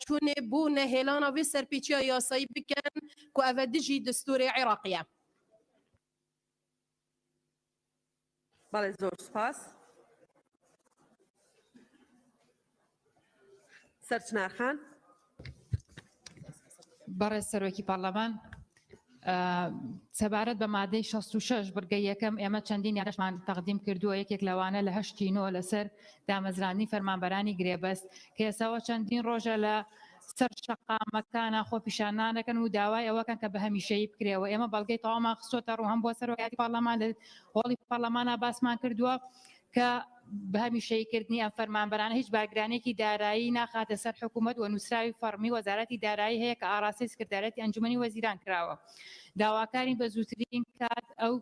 چون بو نهێلانە وی سەرپێچیە یاسایی بکەن کو ئەvە دژی دستوری عێراقیە. بەڵێ زۆر سپاس. سەرچنار خان. بەڕێز سەرۆکی پەرلەمان، سەبارەت بە مادەی 66 بڕگەی یەکەم ئێمە چەندین یانەشمان تەقدیم کردووە، یەکێک لەوانە لە 8 لەسەر دامەزرانی فەرمانبەرانی گرێبەست کە ئێساوە چەندین ڕۆژە لە سەر شەقامەکانە خۆپیشانانەکەن و داوای ئەوەکەن کە بە هەمیشەیی بکرێەوە. ئێمە بەڵگەی تەوامان خستۆتە ڕوو هەم بۆ سەرۆکایەتی پەرلەمان لە هۆڵی پەرلەمانە باسمان کردووە کە بە هەمیشەییکردنی ئەم فەرمانبەرانە هیچ بارگرانێکی دارایی ناخاتە سەر حکوومەت و نووسراوی فەرمی وەزارەتی دارایی هەیە کە ئاڕاستی سکردارەتی ئەنجومەنی وەزیران کراوە. داواکارین بە زووترین کات ئەو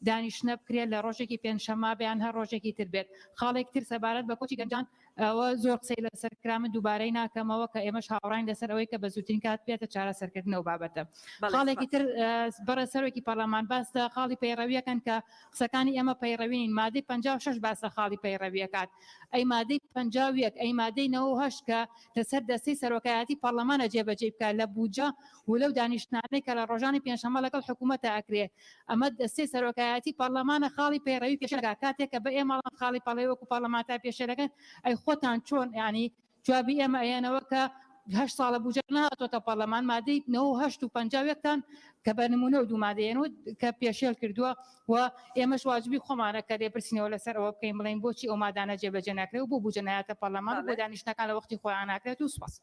دانیشتە بکرێت لە ڕۆژێکی پێنجشەممە بەیان هەر ڕۆژێکی تر بێت. خاڵێک تر سەبارەت بە کۆچی گەنجان ئەوە زۆر قسەی لەسەر کرامن دووبارەی ناکەمەوە کە ئێمەش هاوڕاین لەسەر ئەوەی کە بە زووترین کات بێتە چارەسەرکردنەوە بابەتە. خاڵێکی تر بەڕێز سەرۆکی پەرلەمان باسە خاڵی پەیڕەویەکەن کە قسەکانی ئێمە پەیڕەوین مادەی 56 باسە خاڵی پەیڕەویەکات. ئەی مادەی 51 ئەی مادەی 98 کە لەسەر دەستەی سەرۆکایەتی پەرلەمانە جێبەجێ بکات لە بوجە و لەو دانیشتانەی کە لە ڕۆژانی پێنجشەممە لەگەڵ حکوومەتە ئەکرێ. ئەمە دەستەی سەرۆکایەتی پەرلەمانە خاڵی پەیڕەوی پێشەکە کاتێک کە بە ئێمەڵام خاڵی پەڵەی وەکو پەرلەمانتای پێشێلەکەن ئەی خۆتان چۆن ینی جوابی ئێمە ئەیەنەوە کە 8 ساڵە بوجە نهاتۆتە پەرلەمان مادەی 98 و 51تان کە بە نمونە و دوو مادەیەنەوە کە پێشێل کردووە و ئێمەش واجبی خۆمانە کە لێپرسینەوە لەسەر ئەوە بکەین بڵین بۆچی ئەو مادانە جێبەجێ ناکرێت و بۆ بوجە نایەتە پەرلەمان بۆ دانیشتەکان لە وەختی خۆیان ناکرێت و سوپاس.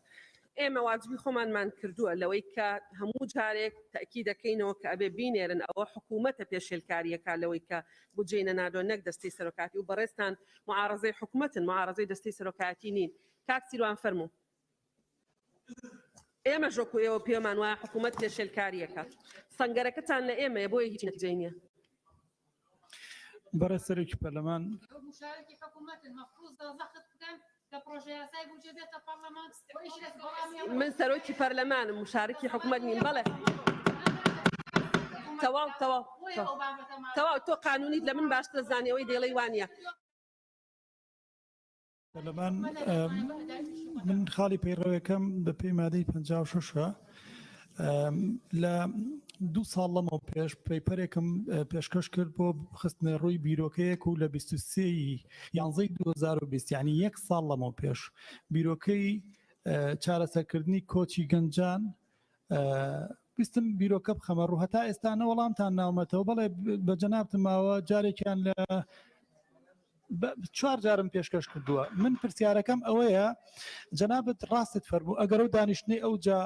ئێمە واجبی خۆمانمان کردووە لەوەی کە هەموو جارێک تاکی دەکەینەوە کە ئەبێ بینێرن ئەوە حکوومەتە پێشێلکاریەکە لەوەی کە بجێ نەنادۆ نەک دەستی سەرۆکاتی و بەڕێستان معارەزەی حکوومەتن معارەزەی دەستی سەرۆکاتی نین. کاک سیروان فەرموو. ئێمە ژۆکو ئێوە پێمان وایە حکوومەت پێشێلکاریەکە سەنگەرەکەتان لە ئێمەیە بۆیە هیچ نەتیجەی نییە. بەڕێز سەرۆکی پەرلەمان من سەرۆکی پەرلەمانم مشارکی حکوومەت نیم. بەڵێ تەواو تۆ قانونیت لە من باشتر زانیەوەی دێڵەی وانە. پەرلەمان من خاڵی پەیڕەویەکەم بە پێی مادەی 56 لە 2 ساڵ لەمەوە پێش پەیپەرێکم پێشکەش کرد بۆ خستنە ڕووی بیرۆکەیەک و لە 23 یانزەی 2020 یعنی 1 ساڵ لەمەوە پێش بیرۆکەی چارەسەرکردنی کۆچی گەنجان ویستم بیرۆکە بخەمە ڕوو هەتا ئێستانە وەڵامتان ناومەتەوە بەڵێ بە جەنابتماوە جارێکیان لە 4 جارم پێشکەش کردووە. من پرسیارەکەم ئەوەیە جەنابەت ڕاستت فەرموو ئەگەر ئەو دانیشتنەی ئەو جا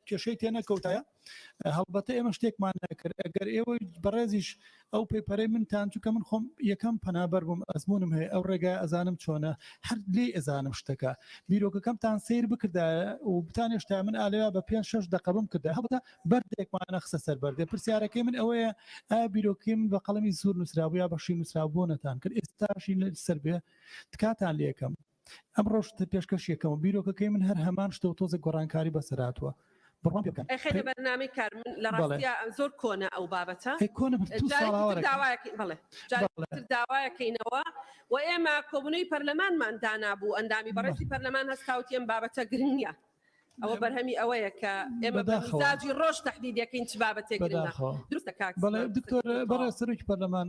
کێشەی تێنەکەوتایە هەڵبەتە ئێمە شتێکمان نەکرد ئەگەر ئێوە بەڕێزیش ئەو پێپەرەی منتان چووکە من خۆم یەکەم پەنابەر بووم ئەزمونم هەیە ئەو ڕێگای ئەزانم چۆنە هەر لێ ئەزانم شتەکە بیرۆکەکەمتان سیر بکردایە و بتان هێشتا من ئالەوە بە 5-6 دقە بم کردە هەڵبەتە بەردێکمانە خسە سەر بەردێ. پرسیارەکەی من ئەوەیە ئایا بیرۆکەیم بە قەڵەمی سوور نووسرابوو یا بەشی نووسرابوو نەتان کرد ئێستاشی سەر بێ تکاتان لێ یەکەم ئەم ڕۆژتە پێشکەش یەکەم و بیرۆکەکەی من هەر هەمان شتە و تۆزە گۆڕانکاری بەسەراتوە. خێنە بەرنامەی کار من لە ڕاستیا زۆر کۆنە ئەو بابەتە داوایەکەینەوە و ئێمە کۆبوونەوەی پەرلەمانمان دانابوو ئەندامی بەڕێزی پەرلەمان هەستاوتی ئەم بابەتە گرنگە. ئەوە بەرهەمی ئەوەیە کە ئێمە بەزاجی ڕۆژ تەحدیدەکەین چ بابەتێک گرنگە. دروستە کاک. بەڵێ دکتۆر بەڕێز سەرۆکی پەرلەمان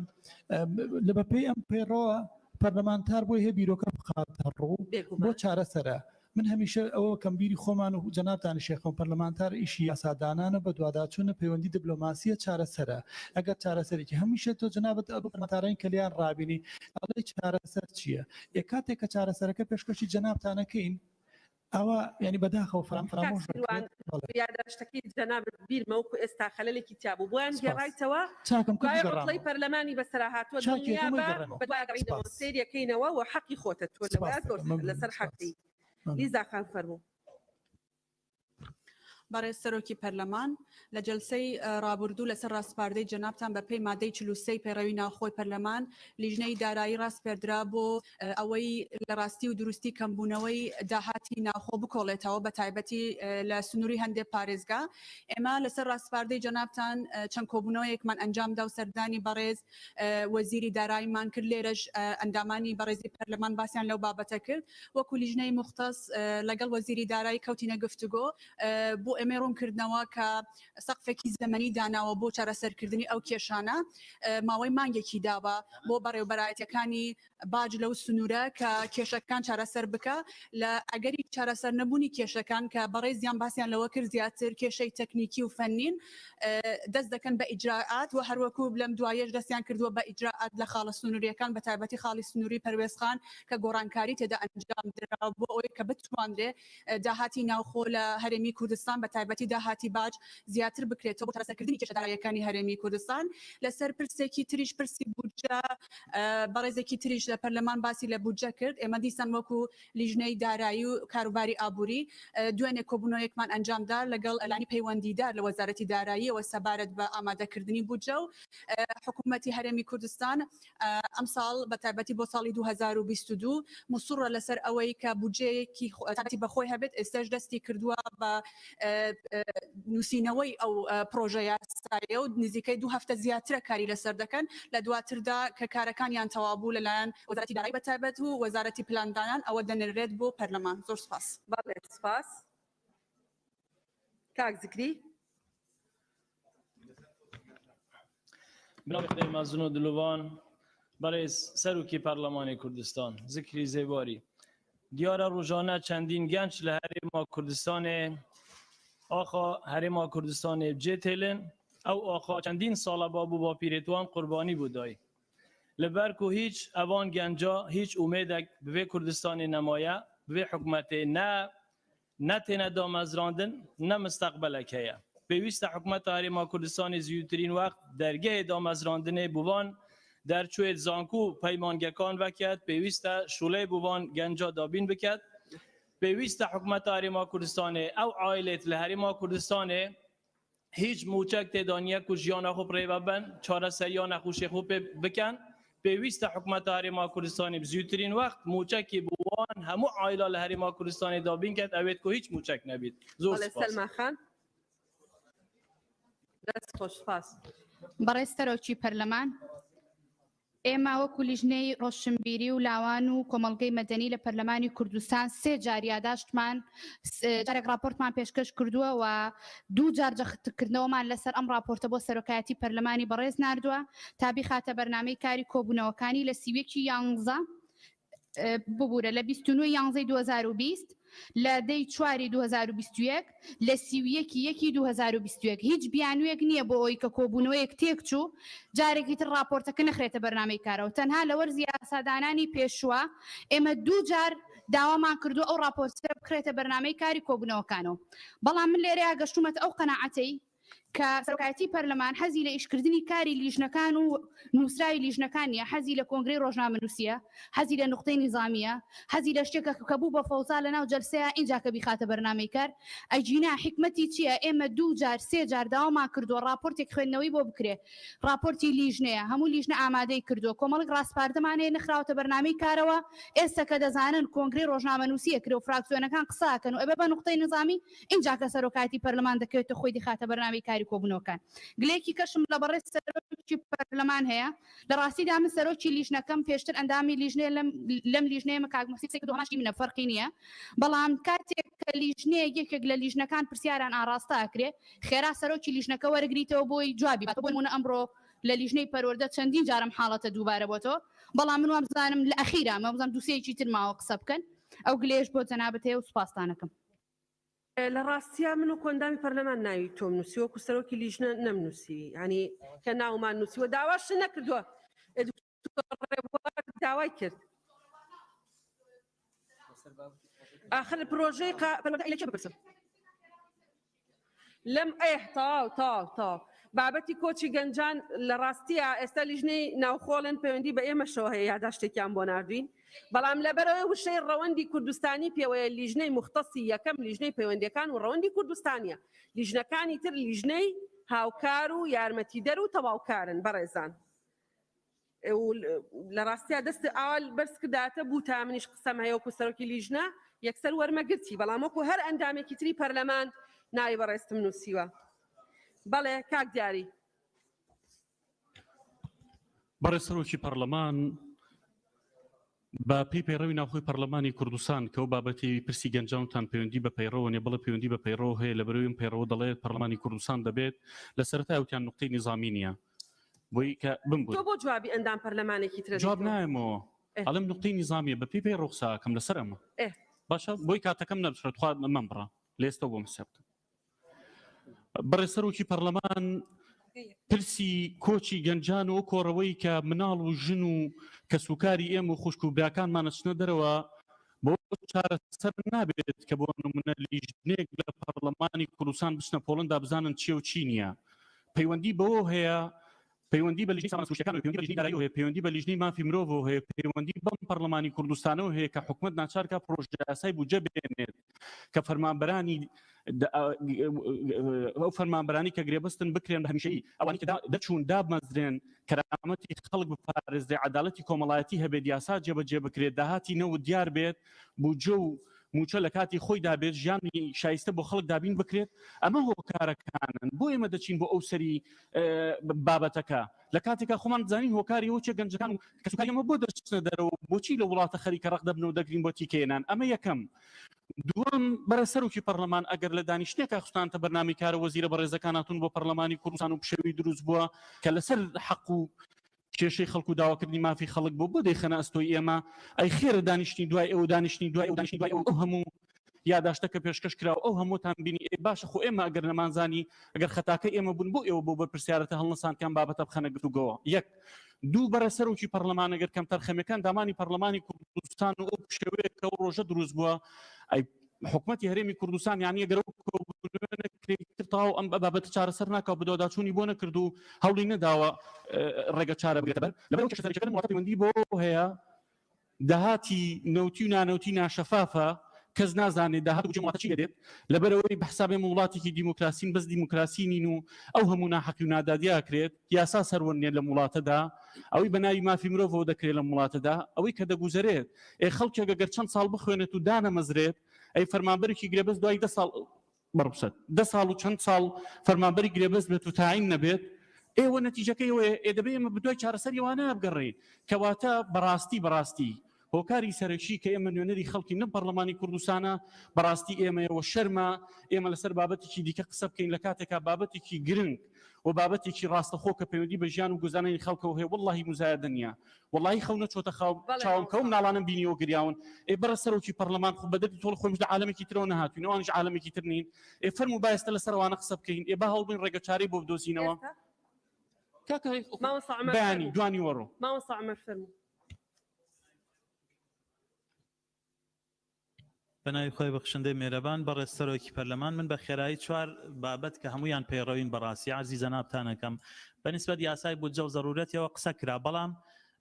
لە بەپێی ئەم پەیڕەوە پەرلەمانتار بۆی هەیە بیرۆکە بخاتە ڕوو بۆ چارەسەرە. من هەمیشە ئەوە کەمبیری خۆمان و جەنابتانی شێخەوە پەرلەمانتار ئیشی یاسادانانە بە دوواداچوونە پەیوەندی دیبلۆماسیە چارەسەرە. ئەگەر چارەسەرێکی هەمیشە تۆ جەنابەت ئەبمەتارین کەلیان ڕابینی ئەڵێ چارەسەر چییە؟ کاتێک کە چارەسەرەکە پێشکەشی جەنابتانەکەین ئەوە ینی بەداخەوە فرامۆش یاداشتەکەی جەنابەت بیرمەوەکو ئێستا خەلەلێکی تیابوو بۆیان گێڕایتەوە ڕۆژڵەی پەرلەمانی بەسەر هاتووە سێریەکەینەوە و حەقی خۆتە تۆ لەسەر حەقی. لیزا خان فەرموو. بەڕێز سەرۆکی پەرلەمان لە جەلسەی ڕابردوو لەسەر ڕاستپاردەی جەنابتان بە پێی مادەی 43 پێڕەوی ناوخۆی پەرلەمان لیژنەی دارایی ڕاستپێردرا بۆ ئەوەی لە ڕاستی و دروستی کەمبوونەوەی داهاتی ناوخۆ بکۆڵێتەوە بە تایبەتی لە سنووری هەندێک پارێزگا ئێمە لەسەر ڕاستپاردەی جەنابتان چەند کۆبوونەوەیەکمان ئەنجامدا و سەردانی بەڕێز وەزیری داراییمان کرد لێرەش ئەندامانی بەڕێزی پەرلەمان باسییان لەو بابەتە کرد وەکو لیژنەی مختص لەگەڵ وەزیری دارایی کەوتینە گفتوگۆ بۆ ئێمە ڕوونکردنەوە کە سەقفێکی زەمەنی داناوە بۆ چارەسەرکردنی ئەو کێشانە ماوەی مانگێکی داوە بۆ بەڕێوەبەرایەتەکانی باج لەو سنوورە کە کێشەکان چارەسەر بکە لە ئەگەری چارەسەر نەبوونی کێشەکان کە بەڕێزیان باسییان لەوە کرد زیاتر کێشەی تەکنیکی و فەنین دەست دەکەن بە ئیجراعات و هەروەکو لەم دوایەش دەستیان کردووە بە ئیجراعات لە خاڵە سنووریەکان بە تایبەتی خاڵی سنووری پەروێزخان کە گۆڕانکاری تێدا ئەنجام درا بۆ ئەوەی کە بتوانرێ داهاتی ناوخۆ لە هەرێمی کوردستان بە تایبەتی داهاتی باج زیاتر بکرێتەوە بۆ چارەسەرکردنی کێشەداراییەکانی هەرێمی کوردستان لەسەر پرسێکی تریش پرسی بودجە بەڕێزێکی تریش لە پەرلەمان باسی لە بودجە کرد ئێمە دیسان وەکو لیژنەی دارایی و کاروباری ئابووری دوێنێ کۆبوونەوەیەکمان ئەنجامدا لەگەڵ ئەلانی پەیوەندیدار لە وەزارەتی داراییەوە سەبارەت بە ئامادەکردنی بودجە و حکوومەتی هەرێمی کوردستان ئەم ساڵ بە تایبەتی بۆ ساڵی 2022 مسوڕە لەسەر ئەوەی کە بودجەیەکی تایبەتی بەخۆی هەبێت ئێستاش دەستی کردووە بە نووسینەوەی ئەو پرۆژە یاساییە و نزیکەی 2 هەفتە زیاترە کاری لەسەر دەکەن لە دواتردا کە کارەکانیان تەوابوو لەلایەن وەزارەتی دارایی بە تایبەت و وەزارەتی پلاندانان ئەوە دەنێرێت بۆ پەرلەمان زۆر سپاس. بەڵێ سپاس. کاک زکری. بنابراین خدای مزنو دلوان برای سروکی پارلمانی کردستان ذکری زیباری دیار روزانه چندین گنج لهرما کردستان آخا هرما کردستان جتلن او آخا چندین سال بابو با پیرتوان قربانی بودای لبرکو هیچ اوان گنجا هیچ امیدک به کردستان نمایه به حکومت نه تنه دامزراندن نه مستقبل که پیوست حکومت هرما کردستان زیوترین وقت درگه دامزراندن بوان در چوید زانکو پیمانگکان وکد پیوست شوله بوان گنجا دابین بکد پیوست حکومت هرما کردستان او عائلت لهرما کردستان هیچ موچک تدانیه کو جیان خوب ریبن چاره سریان خوش خوب بکن پیوست حکومت هرما کردستان بزودترین وقت موچکی بوان همو عائله لهرما کردستان دابین کد اوید کو هیچ موچک نبید زور سپاس. سلما خان. دەست خۆش سپاس. بەڕێز سەرۆکی پەرلەمان ئێمە وەکو لیژنەی ڕۆشنبیری و لاوان و کۆمەڵگەی مەدەنی لە پەرلەمانی کوردستان 3 جار یاداشتمان جارێک راپۆرتمان پێشکەش کردووە و 2 جار جەختکردنەوەمان لەسەر ئەم راپۆرتە بۆ سەرۆکایەتی پەرلەمانی بەڕێز ناردووە تا بیخاتە بەرنامەی کاری کۆبوونەوەکانی لە سیوێکی 11 ببوورە لە 29/11/2020 لە دەی 4/2021 لە سیویەکی 2021 هیچ بیانوێک نییە بۆ ئەوی کە کۆبوونەوەیەک تێکچوو جارێکی تر راپۆرتەکە نەخرێتە بەرنامەی کارەوە تەنها لە وەرزی یاسادانانی پێشوە ئێمە 2 جار داوامان کردو ئەو راپۆرتە بکرێتە بەرنامەی کاری کۆبوونەوەکانەوە بەڵام من لێرەیە گەشتومەتە ئەو قەناعەتەی کە سەرۆکایەتی پەرلەمان حەزی لە ئیشکردنی کاری لیژنەکان و نووسراوی لیژنەکانیە حەزی لە کۆنگرەی ڕۆژنامەنووسیە حەزی لە نوقتەی نظامیە حەزی لە شتێکە کە بوو بە فەوزا لە ناو جەلسەیە ئینجا کە بیخاتە بەرنامەی کار ئەجینا حکمەتی چییە ئێمە 2 جار 3 جار داوامان کردووە راپۆرتێک خوێندنەوەی بۆ بکرێ راپۆرتی لیژنەیە هەموو لیژنە ئامادەی کردووە کۆمەڵک ڕاستپاردەمانەیە نەخراوەتە بەرنامەی کارەوە ئێستا کە دەزانن کۆنگرەی ڕۆژنامەنووسیە کرێ و فراکسیۆنەکان قساکەن و ئەبێ بە نوقتەی نظامی ئینجا کە سەرۆکایەتی پەرلەمان دەکەوێتە خۆی دیخاتە بەرنامەی کاری کۆبوونەوەکان گلێکی کەشم لە بەڕێز سەرۆکی پەرلەمان هەیە لە ڕاستیدا من سەرۆکی لیژنەکەم پێشتر ئەندامی لیژنەیە لەم لیژنەیە کاک مەسیب دوهەماشی منە فەرقی نییە بەڵام کاتێک کە لیژنەیە یەکێک لە لیژنەکان پرسیاران ئاڕاستە ئەکرێ خێرا سەرۆکی لیژنەکە وەرەگریتەوە بۆی جوابی بۆ نمونە ئەمڕۆ لە لیژنەی پەروەردە چەندین جارم حاڵەتە دووبارە بۆتەوە بەڵام من وابزانم لە ئەخیرا مەبزانم دووسەیەکی تر ماوە قسە بکەن ئەو گلێش بۆ جەنابەت هەیە و سوپاسدانەکەم. لە ڕاستیە من و کۆندامی پەرلەمان ناوی تۆم نووسی وەکو سەرۆکی لیژنە نەمنووسی ینی کە ناومان نووسیوە داواش نەکردووە داوای کرد آخر پرۆژەی پەروەردە ئەیلەکێ بپرسم لەم تاو بابەتی کۆچی گەنجان لە ڕاستیە ئێستا لیژنەی ناوخۆڵن پەیوەندی بە ئێمەشەوە هەیە یاداشتێکیان بۆ نردوین بەڵام لەبەرەوەی وشەی ڕەوەندی کوردستانی پێوەیە لیژنەی مختصی یەکەم لیژنەی پەیوەندیەکان و ڕەوەندی کوردستانیە لیژنەکانی تر لیژنەی هاوکار و یارمەتیدەر و تەواوکارن بەڕێزان لە ڕاستیە دەست ئاوال بەرز کرداتە بوو تا منیش قسەم هەیە وەکو سەرۆکی لیژنە یەکسەر وەرمەگرتی بەڵام وەکو هەر ئەندامێکی تری پەرلەمان ناوی بەڕێستم نووسیوە بەڵێ کاک دیاری بەڕێز سەرۆکی پەرلەمان بە پێی پەیڕەوی ناوخۆی پەرلەمانی کوردستان کە ئەو بابەتی پرسی گەنجاوتان پەیوەندی بە پەیڕەوە نیە بڵێ پەیوەندی بە پەیڕەوە هەیە لە بەرویم پەیڕەوە دەڵێت پەرلەمانی کوردستان دەبێت لە سەرەتا وتیان نوقتەی نظامی نییە بۆی کە بمگوت تۆ بۆ جوابی ئەندام پەرلەمانێکی تر جواب نایەمەوە ئەڵم نوقتەی نظامیە بە پێی پەیڕەوە قساکەم لەسەر ئەمە باشە بۆی کاتەکەم نەبشێت خوا من بڕە لێستە بۆ مسێبکەم بەڕێز سەرۆکی پەرلەمان پرسی کۆچی گەنجان و کۆڕەوەی کە مناڵ و ژن و کە سوکاری ئێمە و خوشک و براکانمانە چنە دەرەوە بۆ چارەسەر نابێت کە بۆ نمونە لیژنێک لە پەرلەمانی کوردستان بچنە پۆڵندا بزانن چی و چی نییە پەیوەندی بەوە هەیە پەیوەندی بە لیژنەی سامانسروشتەکان و پەیوەندی بە لیژنەی دارایی هەیە پەیوەندی بە لیژنەی مافی مرۆڤ هەیە پەیوەندی بەم پەرلەمانی کوردستانەوە هەیە کە حکومەت ناچارکە پرۆژە یاسای بودجە بێنێت کە فەرمانبەرانی ئەو فەرمانبەرانی کە گرێبەستن بکرێن بە هەمیشەیی ئەوانی کە دەچوون دابمەزرێن کەرامەتی خەڵک بپارێزرێ عەداڵەتی کۆمەڵایەتی هەبێت یاسا جێبەجێ بکرێت داهاتی نەوت دیار بێت بودجە و موچە لە کاتی خۆی دابێت ژیانی شایستە بۆ خەڵک دابین بکرێت ئەمە هۆکارەکانن بۆ ئێمە دەچین بۆ ئەو سەری بابەتەکە لە کاتێکا خۆمان دەزانین هۆکاری ئەو چێ گەنجەکان و کەسوکاریەمە بۆ دەچنە دەرەوە بۆچی لە وڵاتە خەریکە ڕق دەبن و دەگرین بۆ تیکێنان ئەمە یەکەم دووەم بەرە سەرۆکی پەرلەمان ئەگەر لە دانیشتێکە خوستانتە بەرنامی کارە وەزیرە بەڕێزەکان هاتوون بۆ پەرلەمانی کوردستان و پشەوی دروست بووە کە لەسەر حەق و کێشەی خەڵک و داواکردنی مافی خەڵک بۆ دەیخەنە ئەستۆی ئێمە ئەی خێرە دانیشتنی دوای ئەو دانیشتنی دوای ئەو دانیشتنی دوای ئەو هەموو یاداشتە کە پێشکەش کراوە ئەو هەمووتان بینی باشە خۆ ئێمە ئەگەر نەمانزانی ئەگەر خەتاکە ئێمە بوون بۆ ئێوە بۆ بەرپرسیارەتە هەڵنەسانکان بابەتە بخەنە گفتوگۆوە یەک دوو بەرە سەرۆکی پەرلەمان ئەگەر کەم تەرخەمەکان دامانی پەرلەمانی کوردستان و ئەو شێوەیە کە ئەو ڕۆژە دروست بووە ئەی حکومەتی هەرێمی کوردستان یعنی ئەگەر تاو ئەم بابەتە چارەسەر ناکاو بدۆداچوونی بۆ نەکرد و هەوڵی نەداوە ڕێگە چارە بگرێتە بەر لەبەر کێشەسەرەکەن وڵاتی پەیوەندی بۆ هەیە داهاتی نەوتی و نانەوتی ناشەفافە کەس نازانێت داهات و جماعەتی دێت لەبەرەوەی بەحسابێ وڵاتێکی دیموکراسین بەس دیموکراسی نین و ئەو هەموو ناحەقی و نادادیا کرێت یاسا سەروەر نیە لە وڵاتەدا ئەوەی بە ناوی مافی مرۆڤەوە دەکرێت لە وڵاتەدا ئەوەی کە دەگوزارێت خەڵکێک ئەگەر چەند ساڵ بخوێنێت و دانەمەزرێت ئەی فەرمانبەرێکی گرێبەست دوای 10 ساڵ بەڕبسەت 10 ساڵ و چەند ساڵ فەرمانبەری گرێبەست بێت و تاعین نەبێت ئێوە نەتیجەکەی ئێوە دەبێت ئێمە بدوای چارەسەریوانە بگەڕێین کەواتە بەڕاستی هۆکاری سەرەکی کە ئێمە نوێنەری خەڵکی نە پەرلەمانی کوردستانە بەڕاستی ئێمەوە شەرمە ئێمە لەسەر بابەتێکی دیکە قسە بکەین لە کاتێکا بابەتێکی گرنگ و بابەتێکی ڕاستەخۆ کە پەیوەندی بە ژیان و گوزانەی خەڵکەوە هەیە وەڵڵاهی مزایەدە نییە وەڵڵاهی خەو نەچۆتە چاوم کەوم ناڵانم بینیەوە گریاون بەرە سەرۆکی پەرلەمان خۆ بەدەری تۆڵ خۆمش لە عالەمێکی ترەوە نەهاتوین ئەوانش عالەمێکی تر نین فەرموو بایستە لەسەروانە قسە بکەین با هەڵبووین ڕێگە چارەی بۆ بدۆزینەوە بەیانی دوانی وەڕۆ ماوەسا عومەر فەرموو بەناوی خۆی بەخشندەی مێرەبان بەڕێز سەرۆکی پەرلەمان من بە خێرایی چوار بابەت کە هەمویان پەیڕەوین بەڕاستی عەزیز جەنابتانەکەم بەنسبەت یاسای بودجە و زەرورەتیەوە قسە کرا بەڵام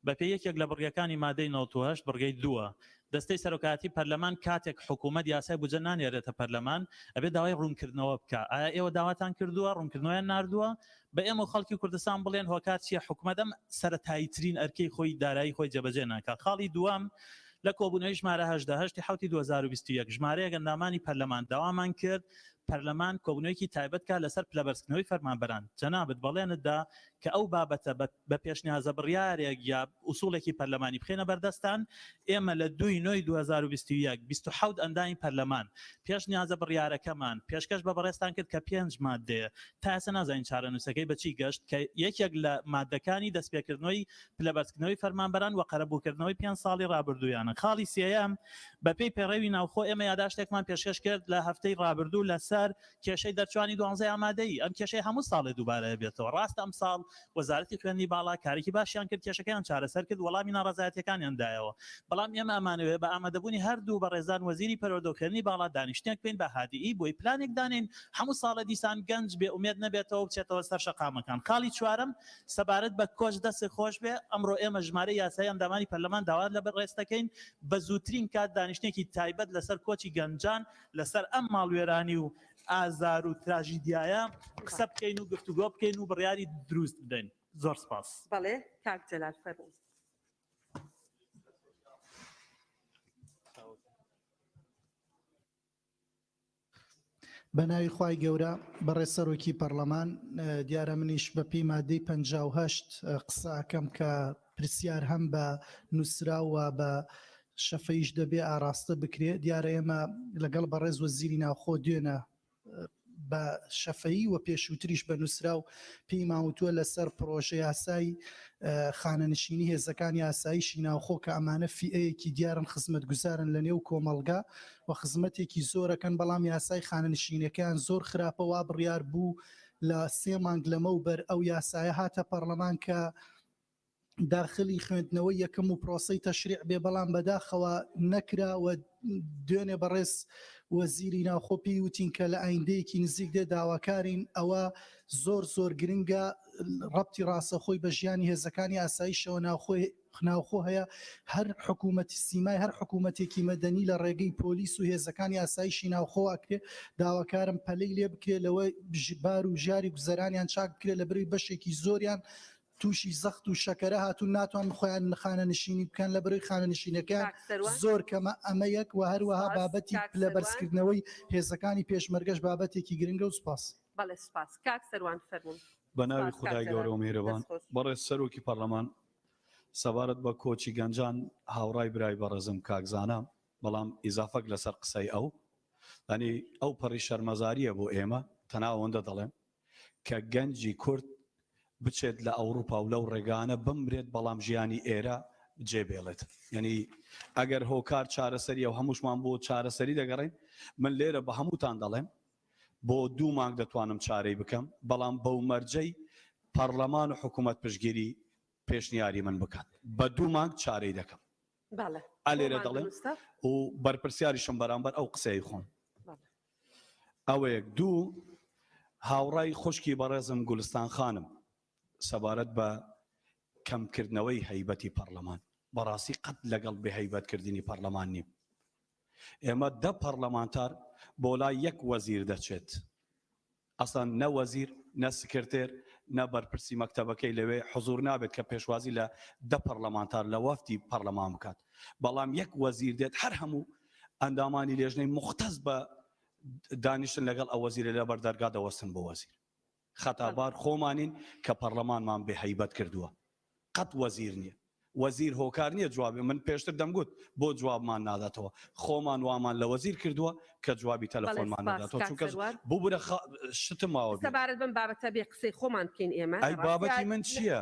بەپێی یەکێک لە بڕگەکانی مادەی 98 بڕگەی 2 دەستەی سەرۆکاتی پەرلەمان کاتێک حکوومەت یاسای بودجە نانێرێتە پەرلەمان ئەبێ داوای ڕوونکردنەوە بکە ئایا ئێوە داواتان کردووە ڕوونکردنەوەیان ناردووە بە ئێمە خەڵکی کوردستان بڵێن هۆکار چیە حکوومەت ئەم سەرەتاییترین ئەرکەی خۆی دارایی خۆی جێبەجێ ناکات خاڵی دووەم لە کۆبوونەوەی ژمارە 1970 2021 ژمارەیە گەندامانی پەرلەمان داوامان کرد پەرلەمان کۆبوونەوەیکی تایبەت کا لەسەر پلەبەرزکردنەوەی فەرمانبەران جەنابەت بەڵێنتدا کە ئەو بابەتە بە پێشنیازە بڕیارێک یا ئوسوڵێکی پەرلەمانی بخێنە بەردەستان ئێمە لە 2 2021 27 ئەندامی پەرلەمان پێشنیازە بڕیارەکەمان پێشکەش بە بەڕێستان کرد کە 5 مادەیە تا ئێستا نازانین چارەنووسەکەی بەچی گەشت کە یەکێک لە مادەکانی دەستپێکردنەوەی پلەبەرزکردنەوەی فەرمانبەران و قەرەبووکردنەوەی 5 ساڵی ڕابردوویانە خاڵی سێەم بەپێی پەیڕەوی ناوخۆ ئێمە یاداشتێکمان پێشکەش کرد لە هەفتەی ڕابردوو لەسەر کێشەی دەرچوانی 12 ئامادەی ئەم کێشەی هەموو ساڵێ دووبارە بێتەوە ڕاست ئەم ساڵ وەزارەتی خوێندنی باڵا کارێکی باشیان کرد کێشەکەیان چارەسەر کرد وەڵامی ناڕەزایەتیەکانیاندایەوە بەڵام ئێمە ئەمانەوێ بە ئامادەبوونی هەردوو بە ڕێزان وەزیری پەروەردەخوێندنی باڵا دانیشتێک بین بە هادیئی بۆی پلانێک دانین هەموو ساڵە دیسان گەنج بێ ئومێد نەبێتەوە بچێتەوە سەر شەقامەکان خاڵی چوارم سەبارەت بە کۆچ دەستی خۆش بێ ئەمڕۆ ئێمە ژمارە یاسایی ئەندامانی پەرلەمان داوات لە بەڕێستەکەین بە زووترین کات دانیشتێکی تایبەت لەسەر کۆچی گەنجان لەسەر ئەم ماڵوێرانی و ئازار و تراژیدیایە قسە بکەین و گفتوگۆ بکەین و بڕیاری دروست بدەین زۆر سپاس بەڵێ کاک جەلال فەرموو. بە ناوی خوای گەورە بەڕێز سەرۆکی پەرلەمان دیارە منیش بە پێی مادەی 58 قساکەم کە پرسیار هەم بە نووسراوە بە شەفەیش دەبێ ئاراستە بکرێت دیارە ئێمە لەگەڵ بەڕێز وەزیری ناوخۆ دوێنە بە شەفەیی و پێشووتریش بە نووسرا و پێی ماوتووە لەسەر پرۆژە یاسایی خانەنشینی هێزەکان یاساییشی ناوخۆ کە ئەمانە فیئەیەکی دیارن خزمەت گوزارن لە نێو کۆمەڵگا و خزمەتێکی زۆرەکەن بەڵام یاسای خانەنشینەکان زۆر خراپەوە بڕیار بوو لە 3 مانگ لەمەوبەر ئەو یاسایە هاتە پەرلەمان کە داخلی خوێندنەوەی یەکەم و پرۆسەی تەشریع بێ بەڵام بەداخەوە نەکراوە دوێنێ بەڕێز وەزیری ناوخۆپی وتین کە لە ئایندەیەکی نزیک دێ داواکارین ئەوە زۆر گرنگە ڕەبتی ڕاستەخۆی بە ژیانی هێزەکانی ئاساییشەوە ناوخۆ هەیە هەر حکوومەتی سیمای هەر حکوومەتێکی مەدەنی لە ڕێگەی پۆلیس و هێزەکانی ئاساییشی ناوخۆواکرێ داواکارم پەلەی لێ بکرێ لەوە بار و ژاری گوزەرانیان چاک بکرێت لە بڕی بەشێکی زۆریان تووشی زەخت و شەکەرە هاتوون ناتوان خۆیان خانە نشینی بکەن لە بەرەوەی خانە نشینەکان زۆر کەمە ئەمە یەک و هەروەها بابەتی لە بەرزکردنەوەی هێزەکانی پێشمەرگەش بابەتێکی گرنگە و سپاس. بەڵێ سپاس کاک سەروان فەرموون. بە ناوی خودای گەورە و میهرەبان بەڕێز سەرۆکی پەرلەمان سەبارەت بە کۆچی گەنجان هاوڕای برای بەڕێزم کاکزانە بەڵام ئیزافەک لەسەر قسەی ئەو ینی ئەو پەڕی شەرمەزاریە بۆ ئێمە تەناوەندە دەڵێم کە گەنجی کورد بچێت لە ئەوروپا و لەو ڕێگانە بمرێت بەڵام ژیانی ئێرە جێبێڵێت یعنی ئەگەر هۆکار چارەسەری و هەمووشمان بۆ چارەسەری دەگەڕین من لێرە بە هەمووتان دەڵێم بۆ 2 مانگ دەتوانم چارەی بکەم بەڵام بەو مەرجەی پەرلەمان و حکوومەت پشتگیری پێشنیاری من بکات بە 2 مانگ چارەی دەکەم ئەلێرە دەڵێم و بەرپرسیاریشم بەرامبەر ئەو قسەی خۆم ئەوەیەک 2 هاوڕای خوشکی بەڕێزم گولستان خانم سەبارەت بە کەمکردنەوەی هەیبەتی پەرلەمان بەڕاستی قەت لەگەڵ بێهەیبەتکردنی پەرلەمان نیم ئێمە 10 پەرلەمانتار بۆ لای 1 وەزیر دەچێت ئەسڵان نە وەزیر نە سکرتێر نە بەرپرسی مەکتەبەکەی لەوێ حزور نابێت کە پێشوازی لە 10 پەرلەمانتار لە وەفتی پەرلەمان بکات بەڵام 1 وەزیر دێت هەر هەموو ئەندامانی لێژنەی مختەز بە دانیشتن لەگەڵ ئەو وەزیرە لە بەردەرگا دەوەستن بۆ وەزیر خەتابار خۆمانین کە پەرلەمانمان بێهەیبەت کردووە قەت وەزیر نییە وەزیر هۆکار نییە جوابی من پێشتر دەمگوت بۆ جوابمان ناداتەوە خۆمان وامان لە وەزیر کردووە کە جوابی تەلەفۆنمان ناداتەوە چونکە بوو بوورە شتماوە سەبارەت بم بابەتە بێ قسەی خۆمان بکەین ئێمە ئەی بابەتی من چییە؟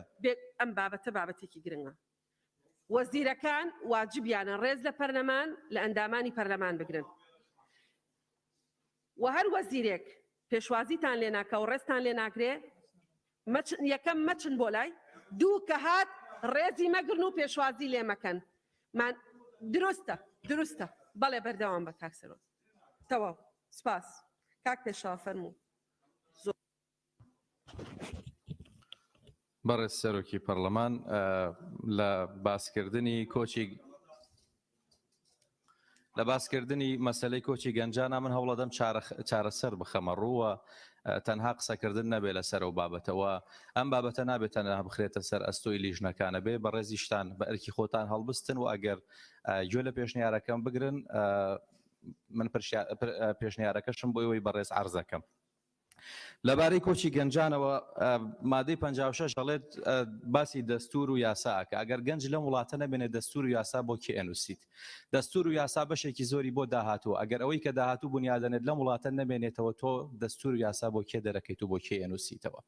ئەم بابەتە بابەتێکی گرنگە وەزیرەکان واجبیانە ڕێز لە پەرلەمان لە ئەندامانی پەرلەمان بگرن و هەر وەزیرێک پێشوازیتان لێ ناکە و ڕێستان لێ ناکرێ یەکەم مەچن بۆ لای 2 کە هات ڕێزی مەگرن و پێشوازی لێ مەکەن دروستە بەڵێ بەردەوام بە کاک سەرۆک تەواو سپاس کاک پێشاوە فەرموو بەڕێز سەرۆکی پەرلەمان لە باسکردنی مەسەلەی کۆچی گەنجانە من هەوڵەدەم چارەسەر بخەمە ڕووە تەنها قسەکردن نەبێت لەسەر ئەو بابەتەوە ئەم بابەتە نابێت تەنها بخرێتە سەر ئەستۆی لیژنەکانە بێ بە ڕێزیشتان بە ئەرکی خۆتان هەڵبستن و ئەگەر گوێ لە پێشنیارەکەم بگرن من پێشنیارەکەشم بۆ ئەوەی بەڕێز عەرزەکەم لەبارەی کۆچی گەنجانەوە مادەی 56 دەڵێت باسی دەستور و یاساکە ئەگەر گەنج لەم وڵاتە نەبێنێت دەستور و یاسا بۆ کێ ئەنووسیت دەستور و یاسا بەشێکی زۆری بۆ داهاتوە ئەگەر ئەوەی کە داهاتوو بنیادەنێت لەم وڵاتە نەبێنێتەوە تۆ دەستور و یاسا بۆ کێ دەرەکەیت و بۆ کێ ئەنووسیتەوە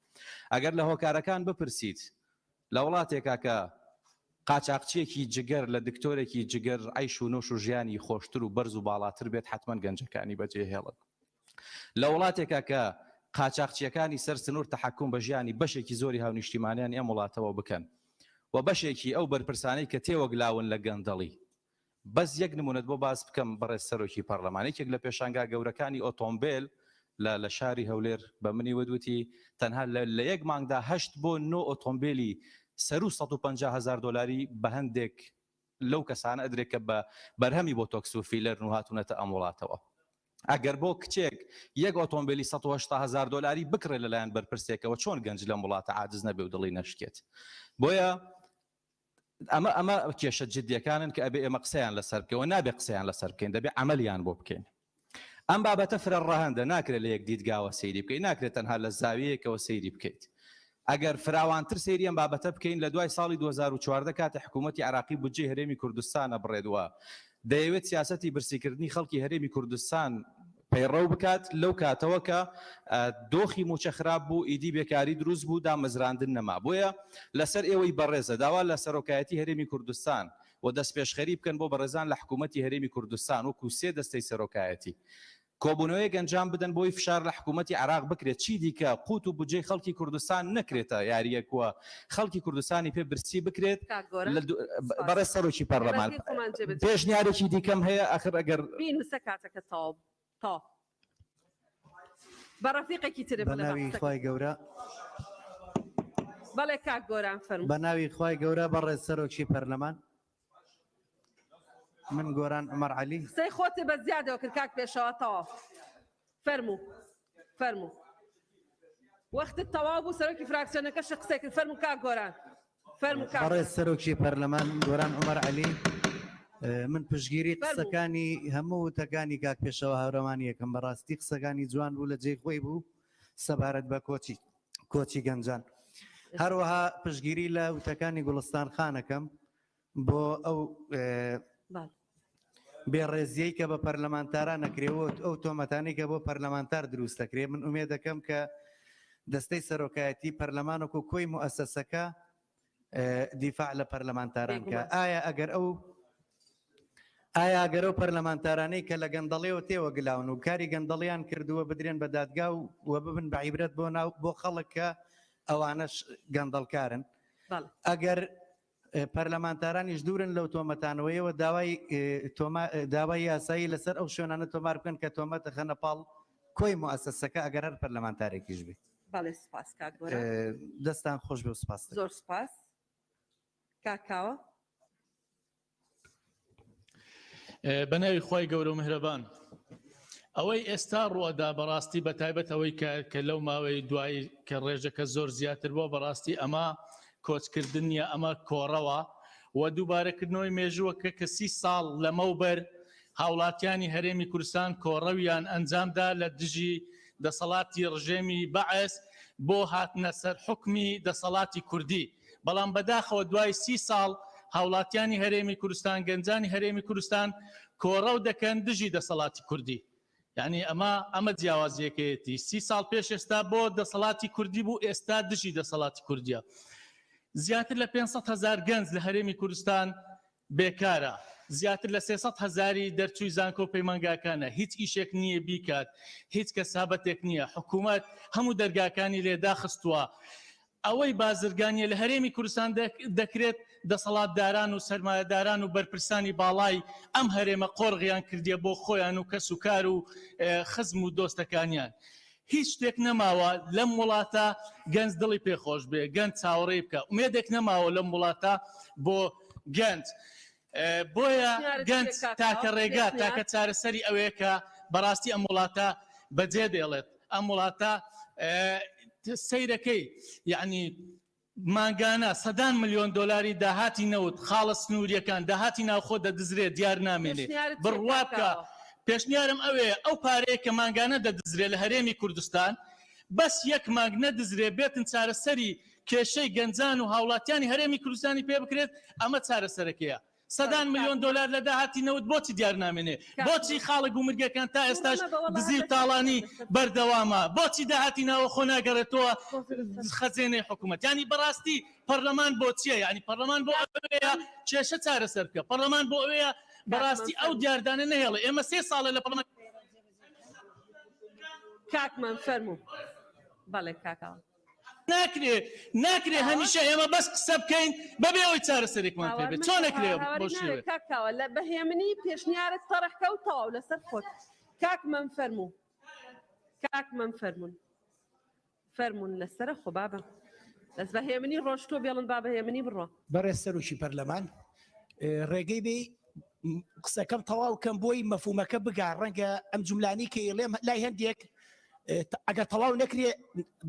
ئەگەر لە هۆکارەکان بپرسیت لە وڵاتێکا کە قاچاقچیەکی جگەر لە دکتۆرێکی جگەر عەیش و نۆش و ژیانی خۆشتر و بەرز و باڵاتر بێت حتمەن گەنجەکانی بەجێهێڵن لە وڵاتێکا کە قاچاقچیەکانی سەر سنوور تەحکوم بە ژیانی بەشێکی زۆری هاونیشتیمانیان ئەم وڵاتەوە بکەن و بەشێکی ئەو بەرپرسانەی کە تێوەگلاون لە گەندەڵی. بەس یەک نمونەت بۆ باس بکەم بەڕێز سەرۆکی پەرلەمانێکێک لە پێشانگا گەورەکانی ئۆتۆمبیل لە شاری هەولێر بە منی وتوتی تەنها لە یەک مانگدا 8 بۆ 9 ئۆتۆمبیلی سەر و 150,000 دلاری بە هەندێک لەو کەسانە ئەدرێت کە بە بەرهەمی بۆ تۆکس و فیلەر و هاتوونەتە ئەم وڵاتەوە. ئەگەر بۆ کچێک یەک ئۆتۆمبیلی 180,000 دلاری بکڕێت لەلایەن بەرپرسێکەوە چۆن گەنج لەم وڵاتە عاجز نەبێ و دڵی نەشکێت. بۆیە ئەمە کێشە جدیەکانن کە ئەبێ ئێمە قسەیان لەسەر بکەوە، نابێ قسەیان لەسەر بکەین، دەبێ عملیان بۆ بکەین. ئەم بابەتە فرە ڕەهەندە، ناکرێت لە یەک دیدگاوە سەیری بکەین، ناکرێت تەنها لە زاویەکەوە سەیری بکەیت. ئەگەر فراوانتر سەیری ئەم بابەتە بکەین لە دوای ساڵی 2014 کاتە حکوومەتی عراقی بودجێ هەرێمی کوردستانە بڕێدووە دەیەوێت سیاسەتی برسیکردنی خەڵکی هەرێمی کوردستان پەیڕەو بکات لەو کاتەوە کە دۆخی موچە خراپ بوو، ئیدی بێکاری دروست بوو، دامەزراندن نەما. بۆیە لەسەر ئێوەی بەڕێزە داوا لە سەرۆکایەتی هەرێمی کوردستان و دەست پێشخەری بکەن بۆ بەڕێزان لە حکوومەتی هەرێمی کوردستان وەکو سێ دەستەی سەرۆکایەتی کۆبوونەوەی گەنجان بدەن بۆی فشار لە حکوومەتی عراق بکرێت چی دیکە قوت و بودجەی خەڵکی کوردستان نەکرێتە یاریەکوە خەڵکی کوردستانی پێ برسی بکرێت. بەڕێز سەرۆکی پەرلەمان پێشنیارێکی دیکەم هەیە ئاخر ئەگەر بینوسە کاتەکە تا بەڕەفیقێکی تر بەناوی خوای گەورە بەڵێ کاک گۆران فەرموو. بەناوی خوای گەورە بەڕێز سەرۆکی پەرلەمان من گۆران عومەر عەلی قسەی خۆتی بە زیادەوە کرد کاک پێشەوە تەواو. فەرموو وەختت تەواو بوو سەرۆکی فراکسیۆنەکەش قسەی کرد. فەرموو کاک گۆران فەرموو. بەڕێز سەرۆکی پەرلەمان گۆران عومەر عەلی من پشگیری قسەکانی هەموو وتەکانی کاک پێشەوە هاوڕێمان یەکەم بەڕاستی قسەکانی جوان بوو لە جێی خۆی بوو سەبارەت بە کۆچی گەنجان. هەروەها پشگیری لە وتەکانی گوڵستان خانەکەم بۆ ئەو بێڕێزیەی کە بە پەرلەمانتاران نەکرێەوە ئەو تۆمەتانی کە بۆ پەرلەمانتار دروست دەکرێت. من ئومێد دەکەم کە دەستەی سەرۆکایەتی پەرلەمانێک و کۆی موئەسەسەکە دیفاع لە پەرلەمانتاران کە ئایا ئەگەر ئەو پەرلەمانتارانەی کە لە گەندەڵیەوە تێوەگلاون و کاری گەندەڵیان کردووە بدرێن بە دادگا و ببن بە عیبرەت بۆ خەڵک کە ئەوانەش گەندەڵکارن، ئەگەر پەرلەمانتارانیش دوورن لەو تۆمەتانەوەیەوە داوای یاسایی لەسەر ئەو شوێنانە تۆمار بکەن کە تۆمەتە خەنە پاڵ کۆی موئەسەسەکە ئەگەر هەر پەرلەمانتارێکیش بێت. بەڵێ سپاس کاک گۆران، دەستان خۆش بێ و سپاس. زۆر سپاس. کاکاوە بەناوی خۆی گەورە و میهرەبان، ئەوەی ئێستا ڕوەدا بەڕاستی بە تایبەت ئەوەی کە لەو ماوەی دوایی کە ڕێژەکە زۆر زیاتر بووە بەڕاستی ئەمە کۆچکردن نیە، ئەمە کۆڕەوە و دووبارەکردنەوەی مێژووەکە کە 30 ساڵ لەمەوبەر هاوڵاتیانی هەرێمی کوردستان کۆڕەویان ئەنجامدا لە دژی دەسەڵاتی ڕژێمی بەعەس بۆ هاتنە سەر حکمی دەسەڵاتی کوردی. بەڵام بەداخەوە دوای 30 ساڵ هاوڵاتیانی هەرێمی کوردستان گەنجانی هەرێمی کوردستان کۆڕەو دەکەن دژی دەسەڵاتی کوردی. یعنی ئەمە جیاوازیەکەیەتی 30 ساڵ پێش ئێستا بۆ دەسەڵاتی کوردی بوو، ئێستا دژی دەسەڵاتی کوردیە. زیاتر لە 500,000 گەنج لە هەرێمی کوردستان بێکارە، زیاتر لە 300,000 دەرچووی زانکۆ و پەیمانگاکانە، هیچ ئیشێک نییە بیکات، هیچ کەسابەتێک نییە، حکوومەت هەموو دەرگاکانی لێدا خستووە. ئەوەی بازرگانیە لە هەرێمی کوردستان دەکرێت دەسەڵاتداران و سەرمایەداران و بەرپرسانی باڵای ئەم هەرێمە قۆڕغیان کردیە بۆ خۆیان و کەس و کار و خزم و دۆستەکانیان. هیچ شتێک نەماوە لەم وڵاتە گەنج دڵی پێخۆش بێ، گەنج چاوەڕێی بکە، ومێدێک نەماوە لەم وڵاتە بۆ گەنج. بۆیە گەنج تاکە ڕێگا تاکە چارەسەری ئەوەیە کە بەڕاستی ئەم وڵاتە بەجێ دێڵێت. ئەم وڵاتە سەیرەکەی یعنی ماگانە 100 ملیۆن دلاری داهاتی نەوت خاڵە سنووریەکان داهاتی ناوخۆ دەدزرێت دیار نامێنێ بڕوا بکە. پێشنیارم ئەوەیە ئەو پارەیە کە ماگانە دەدزرێت لە هەرێمی کوردستان بەس یەک مانگ نەدزرێ بێتن چارەسەری کێشەی گەنجان و هاوڵاتیانی هەرێمی کوردستانی پێ بکرێت. ئەمە چارەسەرەکەیە. 100 ملیۆن دلار لە داهاتی نەوت بۆچی دیار نامێنێ؟ بۆچی خاڵک و مرگەکان تا ئێستاش دزی و تاڵانی بەردەوامە؟ بۆچی داهاتی ناوە خۆ ناگەڕێتەوە خەزێنەی حکوومەت؟ ینی بەڕاستی پەرلەمان بۆ چییە؟ ینی پەرلەمان بۆ ئەوەیە کێشە چارەسەر بکە، پەرلەمان بۆ ئەوەیە بەڕاستی ئەو دیاردانە نەهێڵێ. ئێمە 3 ساڵە لە پەرلەمان. کاکمان فەرموو. بەڵێ کاکەوە ناکرێ هەمیشە ئێمە بەس قسە بکەین بەبێ ئەوەی چارەسەرێکمان پێ بێت چۆن نەکرێ بۆ شێوێ کاکەوە لە بەهێمنی پێشنیارت تەڕەحکە و تەواو لەسەر خۆت کاک من فەرموو کاک من فەرمون لەسرە خۆ بابە دەست بەهێمنی ڕۆژتۆ بێڵن با بەهێمنی بڕۆ بەڕێز سەرۆکی پەرلەمان ڕێگەی بێ قسەکەم تەواو کەم بۆی مەفهومەکە بگا ڕەنگە ئەم جوملانی کە ئێڵێم لای هەندێک ئەگەر تەواو نەکرێ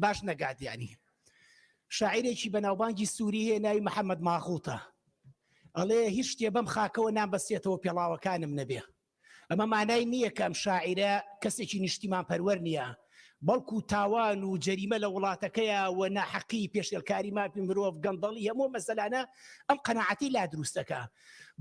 باش نەگاتیانی شاعیرێکی بەناوبانگی سووری هەیە ناوی محەممەد ماخوتە ئەڵێ هیچ شتێ بەم خاکەوە نامبەستێتەوە پێڵاوەکانم نەبێ ئەمە مانای نییە کە ئەم شاعیرە کەسێکی نیشتیمان پەروەەر نییە بەڵکو تاوان و جەریمە لە وڵاتەکەیە و ناحەقی پێشێلکاری ماپی مرۆڤ گەندەڵی هەموو مەسەلانە ئەم قەنەعەتی لا دروستەکە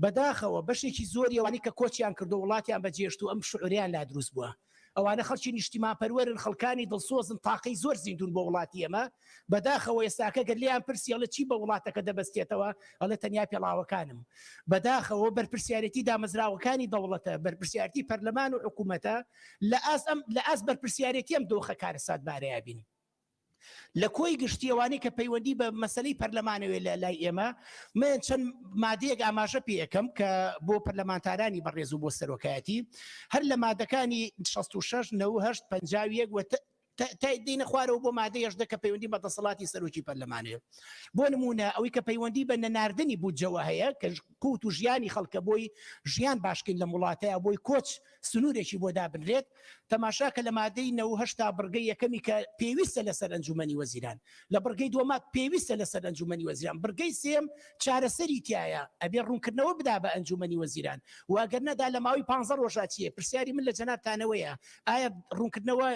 بەداخەوە بەشێکی زۆری ئەوانی کە کۆچیان کردو وڵاتیان بەجێشت و ئەم شعوریان لا دروست بووە ئەوانە خەڵکی نیشتیمان پەروەرن خەڵکانی دڵسۆزن تاقەی زۆر زیندون بۆ وڵاتی ئەمە بەداخەوە ئێستاکە گەر لیان پرسی ئەڵە چی بە وڵاتەکە دەبەستێتەوە ئەڵە تەنیا پێڵاوەکانم بەداخەوە بەرپرسیارەتی دامەزراوەکانی دەوڵەتە بەرپرسیارەتی پەرلەمان و حکوومەتە لە ئاس بەرپرسیارەتی ئەم دۆخە کارەسات بارەیە بین لە کۆی گشتیەوانی کە پەیوەندی بە مەسلەی پەرلەمانەوێ لە لای ئێمە من چەند مادەیەک ئاماژە پێ یەکەم کە بۆ پەرلەمانتارانی بەڕێز و بۆ سەرۆکایەتی هەر لە مادەکانی 66 98 51 و دینە خوارەوە بۆ مادەیەشدە کە پەیوەندی بە دەسەڵاتی سەرۆکی پەرلەمانەیە بۆ نمونە ئەوەی کە پەیوەندی بە نەناردنی بودجەوە هەیە کە کووت و ژیانی خەڵکە بۆی ژیان باشکن لە وڵاتەیە بۆی کۆچ سنوورێکی بۆ دابنرێت تەماشاکە لە مادەی 98 بڕگەی یەکەمی کە پێویستە لەسەر ئەنجومەنی وەزیران لە بڕگەی دووەما پێویستە لەسەر ئەنجومەنی وەزیران بڕگەی سێم چارەسەری تایە ئەبێ ڕوونکردنەوە بدا بە ئەنجومەنی وەزیران واگەر نەدا لە ماوەی 15 ڕۆژە چیە پرسیاری من لە جەنابتانەوەیە ئایا ڕوونکردنەوە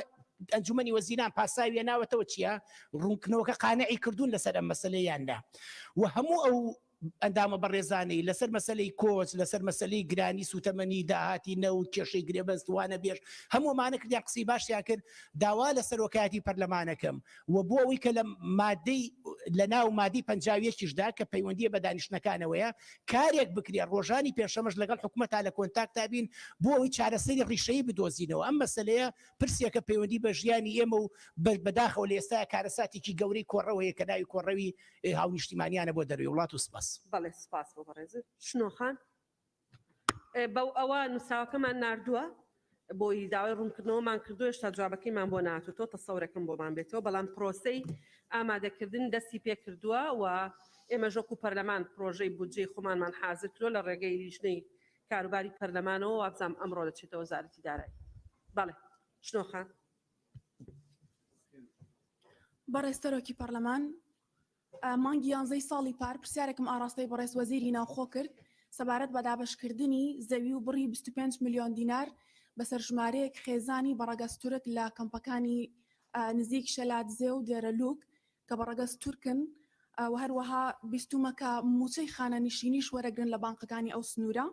ئەنجومەنی وەزیران پاساویە ناوەتەوە چییە ڕوونکردنەوەکە قانعی کردوون لەسەر ئەم مەسلەیاندا و هەموو ئەو ئەندامە بەڕێزانەی لەسەر مەسلەی کۆچ لەسەر مەسلەی گرانی سوتەمەنی داهاتی نەوت کێشەی گرێبەستوانە بێش هەموومانە کردیان قسەی باشیان کرد داوا لە سەرۆکایەتی پەرلەمانەکەم و بۆ ئەوەی کە لە مادەی لە ناو مادی 50یشدا کە پەیوەندیە بە دانیشتەکانەوەیە کارێک بکرێ ڕۆژانی پێشەمەش لەگەڵ حکوومەتتا لە کۆنتاکتا بین بۆ ئەوەی چارەسەری ڕیشەیە بدۆزینەوە ئەم مەسلەیە پرسێکە پەیوەندی بە ژیانی ئێمە و بەداخەوە لە ئێستا کارەساتێکی گەورەی کۆڕەوەیە کە ناوی کۆڕەوی هاونیشتیمانیانە بۆ دەروی وڵات و سپاس بەڵێ سپاس بۆ بەڕێزت شنۆخان بەو ئەوە نووساوەکەمان نردووە بۆی داوای ڕوونکردنەوەمان کردو هێشتا جوابەکەیمان بۆ ناتوتۆ تەسەورەکەم بۆمان بێتەوە بەڵام پرۆسەی ئامادەکردن دەستی پێ کردووە و ئێمە ژۆکو پەرلەمان پرۆژەی بودجەی خۆمانمان حازر کرۆ لە ڕێگەی لیژنەی کاروباری پەرلەمانەوە وابزانام ئەمڕۆ دەچێتەوە وەزارەتی دارایی بەڵێ شنۆخان بەڕێز سەرۆکی پەرلەمان مانگی 11 ساڵی پار پرسیارێکم ئاراستەی بەڕێز وەزیری ناوخۆ کرد سەبارەت بە دابەشکردنی زەوی و بڕی 25 میلیۆن دینار بەسەر ژمارەیەک خێزانی بەڕەگەستورک لە کەمپەکانی نزیک شەلاتزێ و دێرەلوک کە بەڕەگەستورکن و هەروەها بیستومەکە موچەی خانە نشینیش وەرەگرن لە بانقەکانی ئەو سنوورە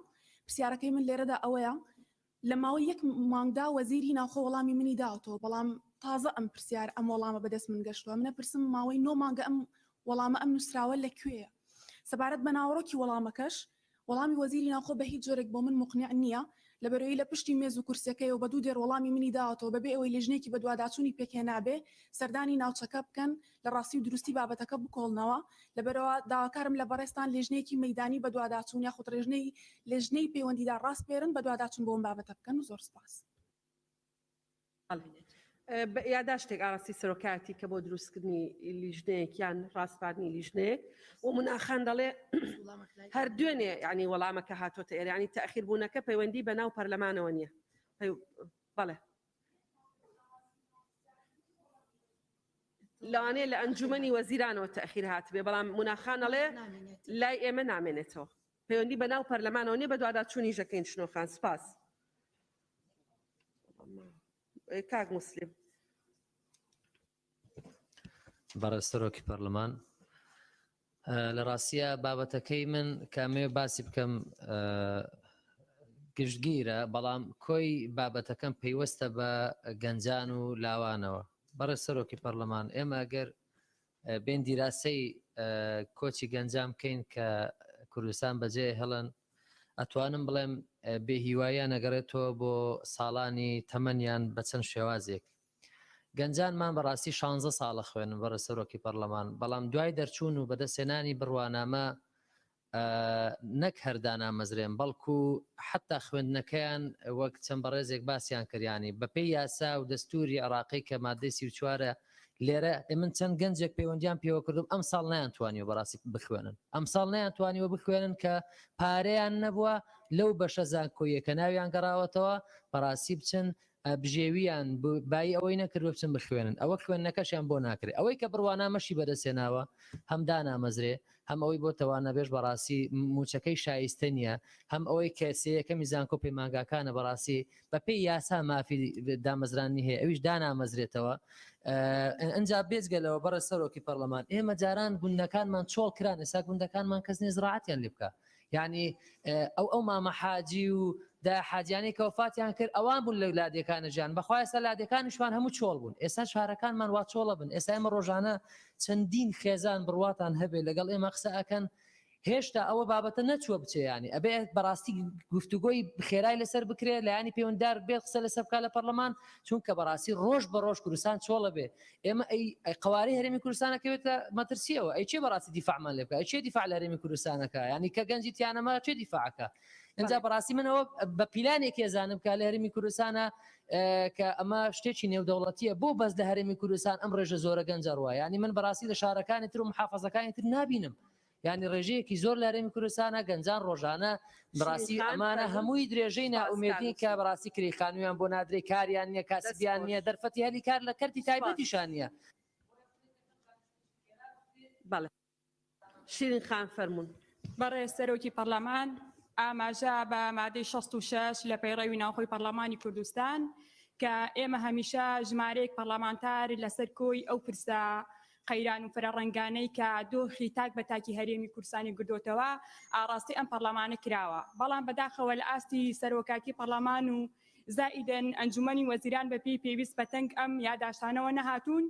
پرسیارەکەی من لێرەدا ئەوەیە لە ماوەی یەک مانگدا وەزیری ناوخۆ وەڵامی منی داوتەوە بەڵام تازە ئەم پرسیار ئەم وەڵامە بەدەست من گەشتووە منە پرسم ماوەی 9 مانگە ئەم وەڵامە ئەم نووسراوە لەکوێیە سەبارەت بە ناوەڕۆکی وەڵامەکەش وەڵامی وەزیری ناوخۆ بە هیچ جۆرێک بۆ من مقنع نییە لەبەرەوەی لە پشتی مێز و کورسەکەی و بە دوو دێر وەڵامی منی داوەتەوە بەبێ ئەوەی لێژنێکی بە دوواداچوونی پێکێنابێ سەردانی ناوچەکە بکەن لە ڕاستی و دروستی بابەتەکە بکۆڵنەوە لەبەرەوە داواکارم لە بەڕێستان لێژنێکی مەدانی بە دوواداچوون یاخود لێژنەی پەیوەندیدا ڕاست پێرن بە دوواداچوون بۆ ئەم بابەتە بکەن و زۆر سپاس یاداشتێک ئاراستی سەرۆکایەتی کە بۆ دروستکردنی لیژنەیەکیان ڕاستپاردنی لیژنەیەک و مناخان دەڵێ هەر دوێنێ ینی وەڵامەکە هاتۆتە ئێرە ینی تەخیر بوونەکە پەیوەندی بە ناو پەرلەمانەوە نییە بەڵێ لەوانەیە لە ئەنجومەنی وەزیرانەوە تەخیر هاتبێ بەڵام مناخان دەڵێ لای ئێمە نامێنێتەوە پەیوەندی بە ناو پەرلەمانەوە نیە بە دوواداچوونی ژەکەین شنۆخان سپاس کاک مسلم بەڕێز سەرۆکی پەرلەمان لە ڕاستیە بابەتەکەی من کامێ باسی بکەم گشتگیرە بەڵام کۆی بابەتەکەم پەیوەستە بە گەنجان و لاوانەوە بەڕێز سەرۆکی پەرلەمان ئێمە ئەگەر بێن دیراسەی کۆچی گەنجان بکەین کە کوردستان بەجێ هەڵن ئەتوانم بڵێم بێهیواییان نەگەڕێتەوە بۆ ساڵانی تەمەنیان بە چەند شێوازێک گەنجانمان بەڕاستی 16 ساڵە خوێنن بەرە سەرۆکی پەرلەمان بەڵام دوای دەرچوون و بەدەستێنانی بڕوانامە نەک هەردانا مەزرێن بەڵکو حتا خوێندنەکەیان وەک چەند بەڕێزێک باسییان کردیانی بەپێی یاسا و دەستوری عراقی کە مادەی 34 لێرە من چەند گەنجێک پەیوەندیان پێوە کردم ئەم ساڵ نەیانتوانیوە بەڕاستی بخوێنن ئەم ساڵ نەیانتوانیوە بخوێنن کە پارەیان نەبووە لەو بەشە زانکۆیە کە ناویان گەڕاوەتەوە بەڕاستی بچن بژێویان بای ئەوەی نەکردوە بچن بخوێنن ئەوە خوێندنەکەشیان بۆ ناکرێت ئەوەی کە بڕوانامەشی بەدەستێناوە هەم دانامەزرێ هەم ئەوەی بۆ تەوانەبێژ بەڕاستی موچەکەی شایستە نییە هەم ئەوەی کەسەکەمی زانکۆ پەیمانگاکانە بەڕاستی بەپێی یاسا مافی دامەزرانی هەیە ئەویش دانامەزرێتەوە ئەنجا بێزگەلەوە بەرە سەرۆکی پەرلەمان ئێمە جاران گوندەکانمان چۆڵ کران ئێستا گوندەکانمان کەس نێزراعەتیان لێ بکە یعنی ئەو مامە حاجی و دا حاجیانی کە وفاتیان کرد ئەوان بوون لە لادەکانە ژیان بەخوای ئێستا لادەکانیشمان هەموو چۆڵ بوون ئێستا شارەکانمان وا چۆڵە بن ئێستا ئێمە ڕۆژانە چەندین خێزان بڕواتان هەبێ لەگەڵ ئێمە قسە ئەکەن هێشتا ئەوە بابەتە نەچوە بچێیانی ئەبێ بەڕاستی گفتوگۆی خێرای لەسەر بکرێت لایانی پەیوەنددار بێت قسە لەسەر بکات لە پەرلەمان چونکە بەڕاستی ڕۆژ بە ڕۆژ کوردستان چۆڵە بێ ئێمە ئەی قواری هەرێمی کوردستانەکەوێتە مەترسیەوە ئەی چێ بەڕاستی دیفاعمان لێ بکە ئەی چێ دیفاع لە هەرێمی کوردستانەکە ینی کە گەنجی تیانەما چێ دیفاعەکە ئەنجا بەڕاستی منەوە بە پیلانێکی ێزانم کە لە هەرێمی کوردستانە کە ئەمە شتێکی نێودەوڵەتیە بۆ بەس لە هەرێمی کوردستان ئەم ڕێژە زۆرە گەنجەڕوە ینی من بەڕاستی لە شارەکانی تر و محافەزەکانی تر نابینم ینی ڕێژەیەکی زۆر لە هەرێمی کوردستانە گەنجان ڕۆژانە بەڕاستی ئەمانە هەمووی درێژەی ناومێدی کە بەڕاستی کریخانویان بۆ نادرێ کاریان نییە کاسبیان نییە دەرفەتی هەلی کار لە کەرتی تایبەتیشان نییە بەڵێ شیرین خان فەرموون بەڕێز سەرۆکی پەرلەمان ئاماژە بە مادەی 66 لە پەیڕەوی ناوخۆی پەرلەمانی کوردستان کە ئێمە هەمیشە ژمارەیەک پەرلەمانتار لەسەر کۆی ئەو پرسە قەیران و فەرەڕەنگانەی کە دۆخی تاک بە تاکی هەرێمی کوردستانی گردۆتەوە ئاڕاستی ئەم پەرلەمانە کراوە بەڵام بەداخەوە لە ئاستی سەرۆکاکی پەرلەمان و زائیدەن ئەنجومەنی وەزیران بەپێی پێویست بەتەنگ ئەم یاداشتانەوە نەهاتوون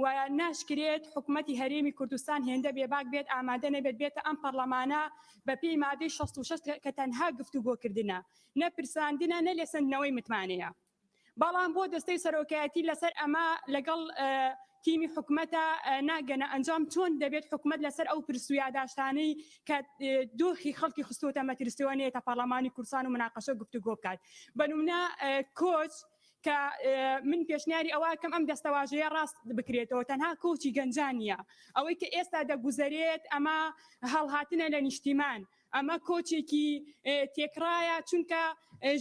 و ناشکرێت حکوومەتی هەرێمی کوردستان هێندە بێباک بێت ئامادە نەبێت بێتە ئەم پەرلەمانە بەپێی مادەی 66 کە تەنها گفتوگۆکردنە نەپرساندنە نە لێسەندنەوەی متمانەیە بەڵام بۆ دەستەی سەرۆکایەتی لەسەر ئەمە لەگەڵ تیمی حکوومەتە ناگەنە ئەنجام چۆن دەبێت حکوومەت لەسەر ئەو پرسو یاداشتانەی کە دۆخی خەڵکی خستوتە مەترسیوانێتە پەرلەمانی کوردستان و مناقەشە گفتوگۆ بکات بەنمونە کۆچ کە من پێشنیاری ئەوەکەم ئەم دەستەواژەیە ڕاست بکرێتەوە تەنها کۆچی گەنجانیە ئەوەی کە ئێستا دەگوزارێت ئەمە هەڵهاتنە لە نیشتیمان ئەمە کۆچێکی تێکرایە چونکە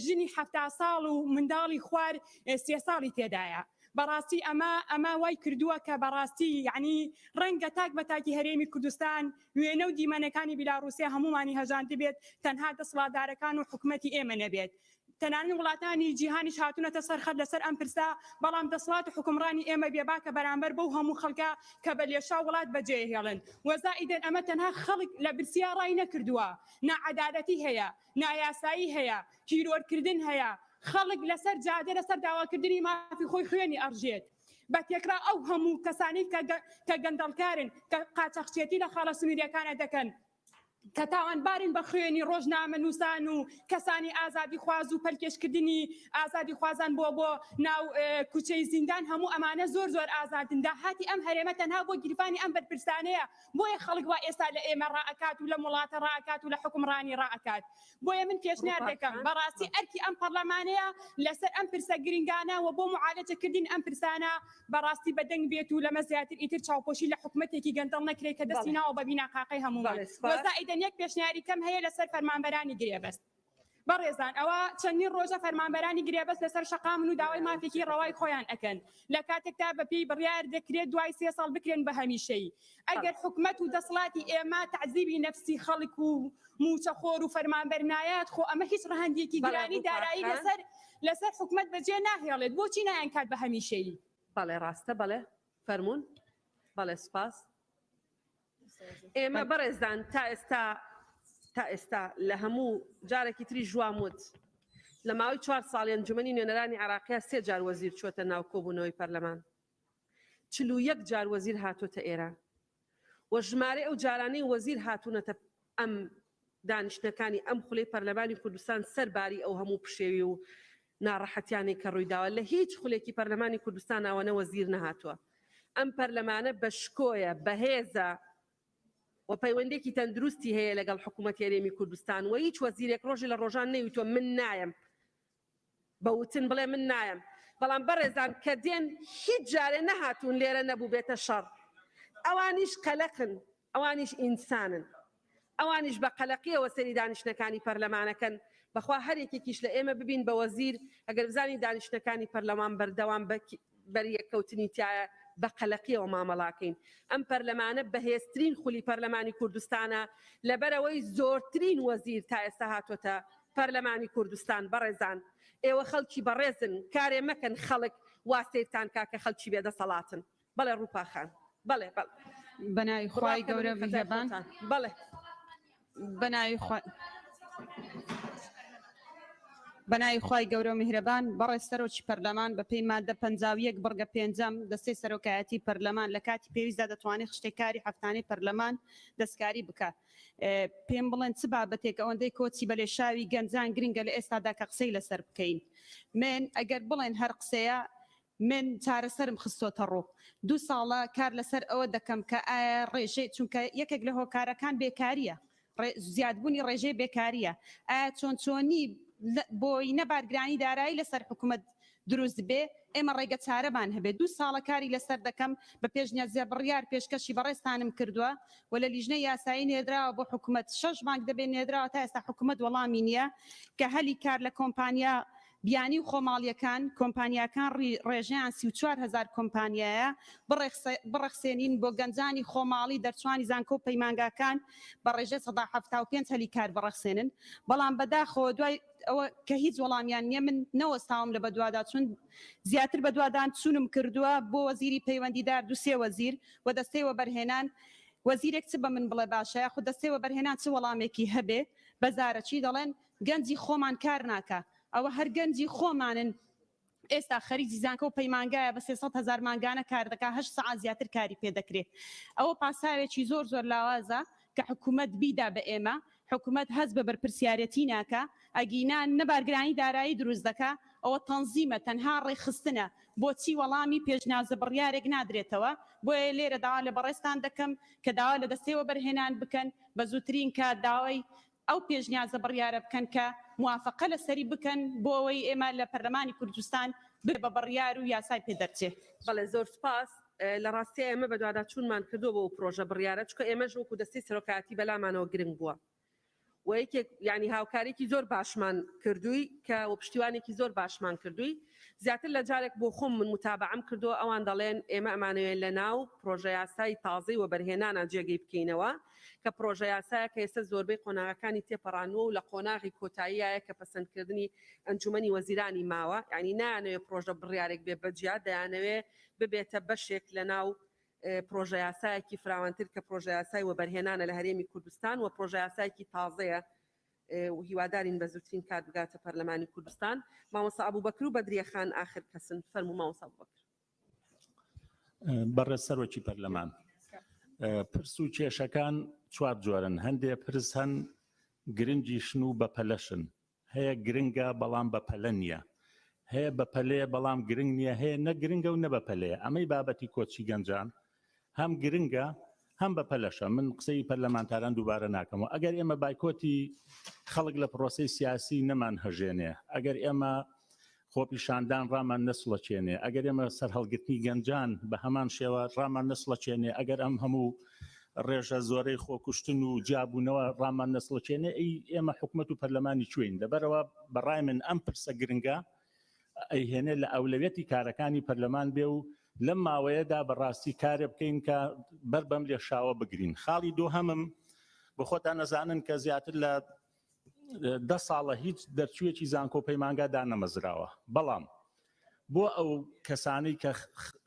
ژنی 70 ساڵ و منداڵی خوار 3 ساڵی تێدایە بەڕاستی ئەمە وای کردووە کە بەڕاستی یعنی ڕەنگە تاک بە تاکی هەرێمی کوردستان وێنە و دیمەنەکانی بیلاڕوسیا هەمومانی هەژاند بێت تەنها دەسڵاتدارەکان و حکوومەتی ئێمە نەبێت تەنانین وڵاتانی جیهانیش هاتوونەتە سەرخەت لەسەر ئەم پرسا بەڵام دەسڵات و حکومڕانی ئێمە بێباکە بەرامبەر بەو هەموو خەڵکە کە بە لێشا وڵات بەجێهێڵن وەزائیدەن ئەمە تەنها خەڵک لە برسیا ڕای نەکردووە نائەدالەتی هەیە نایاسایی هەیە تیرۆرکردن هەیە خەڵک لەسەر جادە لەسەر داواکردنی مافی خۆی خوێنی ئەڕژێت بە تێکرا ئەو هەموو کەسانی کە گەندەڵکارن کە قاچەقچێتی لە خاڵە سنووریەکانە دەکەن کە تاوانبارن بە خوێنی ڕۆژنامە نووسان و کەسانی ئازادی خواز و پەرکێشکردنی ئازادی خوازان بۆ ناو کوچەی زیندان هەموو ئەمانە زۆر زۆر ئازادن داهاتی ئەم هەرێمە تەنها بۆ گیرفانی ئەم بەرپرسانەیە بۆیە خەڵک وا ئێستا لە ئێمە ڕائەکات و لە وڵاتە ڕائەکات و لە حکومڕانی ڕائەکات بۆیە من پێشنیار دەکەم بەڕاستی ئەرکی ئەم پەرلەمانەیە لەسەر ئەم پرسە گرنگانە و بۆ معالەجەکردن ئەم پرسانە بەڕاستی بەدەنگ بێت و لەمە زیاتر ئیتر چاوپۆشی لە حکومەتێکی گەندەڵ نەکرێت کە دەستی ناوە بە بیناقاقەی هەمومان وەزائیدەن یەک پێشنیاری کەم هەیە لەسەر فەرمانبەرانی گرێبەست بەڕێزان ئەوە چەندین ڕۆژە فەرمانبەرانی گرێبەست لەسەر شەقامن و داوای مافێکی ڕەوای خۆیان ئەکەن لە کاتێکتا بەپێی بڕیار دەکرێت دوای 3 ساڵ بکرێن بە هەمیشەی ئەگەر حکومەت و دەسڵاتی ئێمە تعزیبی نەفسی خەڵک و موچەخۆر و فەرمانبەر نایەت خۆ ئەمە هیچ ڕەهەندێکی گرانی دارایی لەسەر حکومەت بەجێ ناهێڵێت بۆچی نایەن کات بە هەمیشەی بەڵێ ڕاستە بەڵێ فەرموون بەڵێ سپاس ئێمە بەڕێزان تا ئێستا لە هەموو جارێکی تری ژواموت لە ماوەی 4 ساڵی ئەنجومەنی نوێنەرانی عراقیە 3 جار وەزیر چۆتە ناو کۆبوونەوەی پەرلەمان 41 جار وەزیر هاتوۆتە ئێرە و ژمارە ئەو جارانەی وەزیر هاتوونەتە ئەم دانیشتەکانی ئەم خولەی پەرلەمانی کوردستان سەرباری ئەو هەموو پشێوی و ناڕەحەتیانی کە ڕوویداوە لە هیچ خولێکی پەرلەمانی کوردستان ئەوەنە وەزیر نەهاتووە. ئەم پەرلەمانە بە شکۆیە بەهێزە و پەیوەندێکی تەندروستی هەیە لەگەڵ حکوومەتی هەرێمی کوردستان و هیچ وەزیرێک ڕۆژی لە ڕۆژان نەیوتوە من نایم بەوتن بڵێ من نایم. بەڵام بەڕێزان کە دێن هیچ جارێ نەهاتوون لێرە نەبوو بێتە شەڕ. ئەوانیش قەلەقن، ئەوانیش ئینسانن، ئەوانیش بە قەلەقیەوە سەری دانیشتەکانی پەرلەمانەکەن. بەخوا هەرێکێکیش لە ئێمە ببین بە وەزیر ئەگەر بزانی دانیشتەکانی پەرلەمان بەردەوام بەریەکەوتنی تایە بە قەلەقیەوە مامەڵاکەین. ئەم پەرلەمانە بەهێزترین خولی پەرلەمانی کوردستانە لەبەرەوەی زۆرترین وەزیر تا ئێستا هاتوۆتە پەرلەمانی کوردستان. بەڕێزان ئێوە خەڵکی بەڕێزن، کارێ مەکەن خەڵک واسێتان کاکە خەڵکی بێدەسەڵاتن. بەڵێ ڕووپاخان بەڵێ بەڵێ بەناوی خوای گەورە میهرەبان بەڵێ بەناوی خوای گەورە و میهرەبان بەڕێز سەرۆکی پەرلەمان بە پێی مادە 51 بڕگە 5 دەستەی سەرۆکایەتی پەرلەمان لە کاتی پێویستدا دەتوانێت شتێکاری هەفتانەی پەرلەمان دەستکاری بکات. پێم بڵێن چ بابەتێک ئەوەندەی کۆچی بەلێشاوی گەنجان گرنگە لە ئێستادا کە قسەی لەسەر بکەین. من ئەگەر بڵێن هەر قسەیە من چارەسەرم خستۆتە ڕوو. 2 ساڵە کار لەسەر ئەوە دەکەم کە ئایا ڕێژەی چونکە یەکێک لە هۆکارەکان بێکاریە، زیادبوونی ڕێژەی بێکاریە. ئایا چۆنی بۆی نەبارگرانی دارایی لەسەر حکوومەت دروست بێ ئێمە ڕێگە چارەمان هەبێت. 2 ساڵە کاری لەسەر دەکەم بە پێشنیازیە بڕیار پێشکەشی بەڕێستانم کردووە و لە لیژنەی یاسایی نێدراوە بۆ حکوومەت 6 مانگ دەبێت نێدراوە تا ئێستا حکوومەت وەڵامی نییە کە هەلی کار لە کۆمپانیا بیانی و خۆماڵیەکان کۆمپانیاکان ڕێژیان 34,000 کۆمپانیایە بڕەخسێنین بۆ گەنجانی خۆماڵی دەرچوانی زانکۆ و پەیمانگاکان بە ڕێژە 175 هەلی کار بڕەخسێنن. بەڵام بەداخەوە دوای ئەوە کە هیچ وەڵامیان نییە من نەوەستاوم لە بەدوادا چون زیاتر بەدوادان چونم کردووە بۆ وەزیری پەیوەندیدار 2-3 وەزیر و دەستەی وەبەرهێنان وەزیرێک چ بە من بڵێ باشەیە خود دەستەی وەبەرهێنان چ وەڵامێکی هەبێ بەزارەچی دەڵێن گەنجی خۆمان کار ناکە. ئەوە هەر گەنجی خۆمانن ئێستا خەریجی زانکە و پەیمانگایە بە 300,000 مانگانە کار دەکات 8 سەعات زیاتر کاری پێ دەکرێت. ئەوە پاساوێکی زۆر لاوازە کە حکوومەت بیدا بە ئێمە. حکوومەت هەست بە بەرپرسیارەتی ناکە ئەگینان نەبارگرانی دارایی دروست دەکا ئەوە تەنزیمە تەنها ڕێخستنە بۆچی وەڵامی پێشنیازە بڕیارێک نادرێتەوە. بۆیە لێرە داوا لە بەڕێستان دەکەم کە داوا لە دەستەی وەبەرهێنان بکەن بە زووترین کات داوای ئەو پێشنیازە بڕیارە بکەن کە موافقە لەسەری بکەن بۆ ئەوەی ئێمە لە پەرلەمانی کوردستان بێ بە بڕیار و یاسای پێدەرچێت. بەڵێ زۆر سپاس. لە ڕاستی ئێمە بەدوادا چوونمان کردو بۆ پرۆژە بڕیارە چکە ئێمەش وەکو دەستی سەرۆکایەتی بەلامانەوە گرنگ بووە و یەکێک ینی هاوکارێکی زۆر باشمان کردووی کە و پشتیوانێکی زۆر باشمان کردووی. زیاتر لە جارێک بۆ خۆم من متابعەم کردووە ئەوان دەڵێن ئێمە ئەمانەوێت لە ناو پرۆژە یاسای تازەی وەبەرهێنانە جێگەی بکەینەوە کە پرۆژە یاسایە کە ئێستا زۆربەی قۆناغەکانی تێپەڕانوە و لە قۆناغی کۆتاییایە کە پەسەندکردنی ئەنجومەنی وەزیرانی ماوە ینی نانەوێت پرۆژە بڕیارێک بێ بەجیا دەیانەوێت ببێتە بەشێک لە ناو پرۆژە یاسایەکی فراوانتر کە پرۆژە یاسای وەبەرهێنانە لە هەرێمی کوردستان و پرۆژە یاسایەکی تازەیە و هیوادارین بە زووترین کات بگاتە پەرلەمانی کوردستان. مامۆستا ئەبوبەکر و بەدریەخان ئاخر کەسن. فەرموو مامۆستا ئەبوبەکر. بەڕێز سەرۆکی پەرلەمان پرس و کێشەکان 4 جۆرن. هەندێک پرس هەن گرنگی شن و بەپەلەشن، هەیە گرنگە بەڵام بەپەلە نییە، هەیە بەپەلەیە بەڵام گرنگ نییە، هەیە نەگرنگە و نەبەپەلەیە. ئەمەی بابەتی کۆچی گەنجان هەم گرنگە هەم بەپەلەشە. من قسەی پەرلەمانتاران دووبارە ناکەمەوە. ئەگەر ئێمە بایکۆتی خەڵک لە پرۆسەی سیاسی نەمان هەژێنێ، ئەگەر ئێمە خۆپیشاندان ڕامان نەسڵەچێنێ، ئەگەر ئێمە سەرهەڵگرتنی گەنجان بە هەمان شێوە ڕامان نەسڵەچێنێ، ئەگەر ئەم هەموو ڕێژە زۆرەی خۆکوشتن و جابوونەوە ڕامان نەسڵەچێنێ ئێمە حکوومەت و پەرلەمانی کوێین. لەبەرەوە بەڕای من ئەم پرسە گرنگە ئەیهێنێ لە ئەولەوێتی کارەکانی پەرلەمان بێ و لەم ماوەیەدا بەڕاستی کارێ بکەین کە بەر بەم لێشاوە بگرین. خاڵی دووهەمم بۆ خۆتان نەزانن کە زیاتر لە 10 ساڵە هیچ دەرچوویەکی زانکۆ پەیمانگا دانەمەزراوە. بەڵام بۆ ئەو کەسانی کە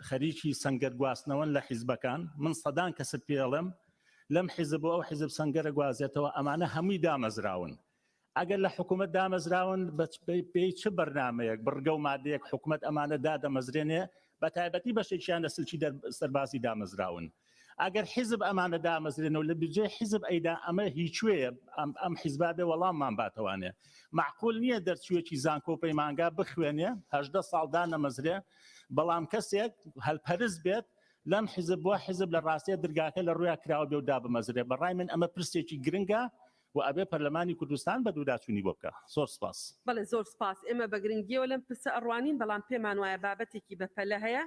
خەریکی سەنگەر گواستنەوەن لە حیزبەکان من سەدان کەست پێڵم لەم حیزب بۆ ئەو حیزب سەنگەرە گوازێتەوە ئەمانە هەمووی دامەزراون. ئەگەر لە حکوومەت دامەزراون پێی چ بەرنامەیەک بڕگە و مادەیەک حکوومەت ئەمانە دادەمەزرێنێ بە تایبەتی بەشێکیان لە سلکی سەربازی دامەزراون. ئەگەر حیزب ئەمانە دامەزرێنەوە لە بجێ حیزب ئەیدا ئەمە هیچوێ ئەم حیزبا بێ وەڵاممان باتەوانێ معقول نییە دەرچوێکی زانکۆ پەیمانگا بخوێنێ 18 ساڵدا نەمەزرێ بەڵام کەسێک هەلپەرز بێت لەم حیزب بۆ حیزب لە ڕاستیە دەرگاکە لە ڕوویا کراوە بێ و دابمەزرێ بەڕای من ئەمە پرسێکی گرنگە و ئەبێ پەرلەمانی کوردستان بە دووداچوونی بۆ بکە زۆر سپاس بەڵێ زۆر سپاس ئێمە بە گرنگیەوە لەم پرسە ئەڕوانین بەڵام پێمان وایە بابەتێکی بەپەلە هەیە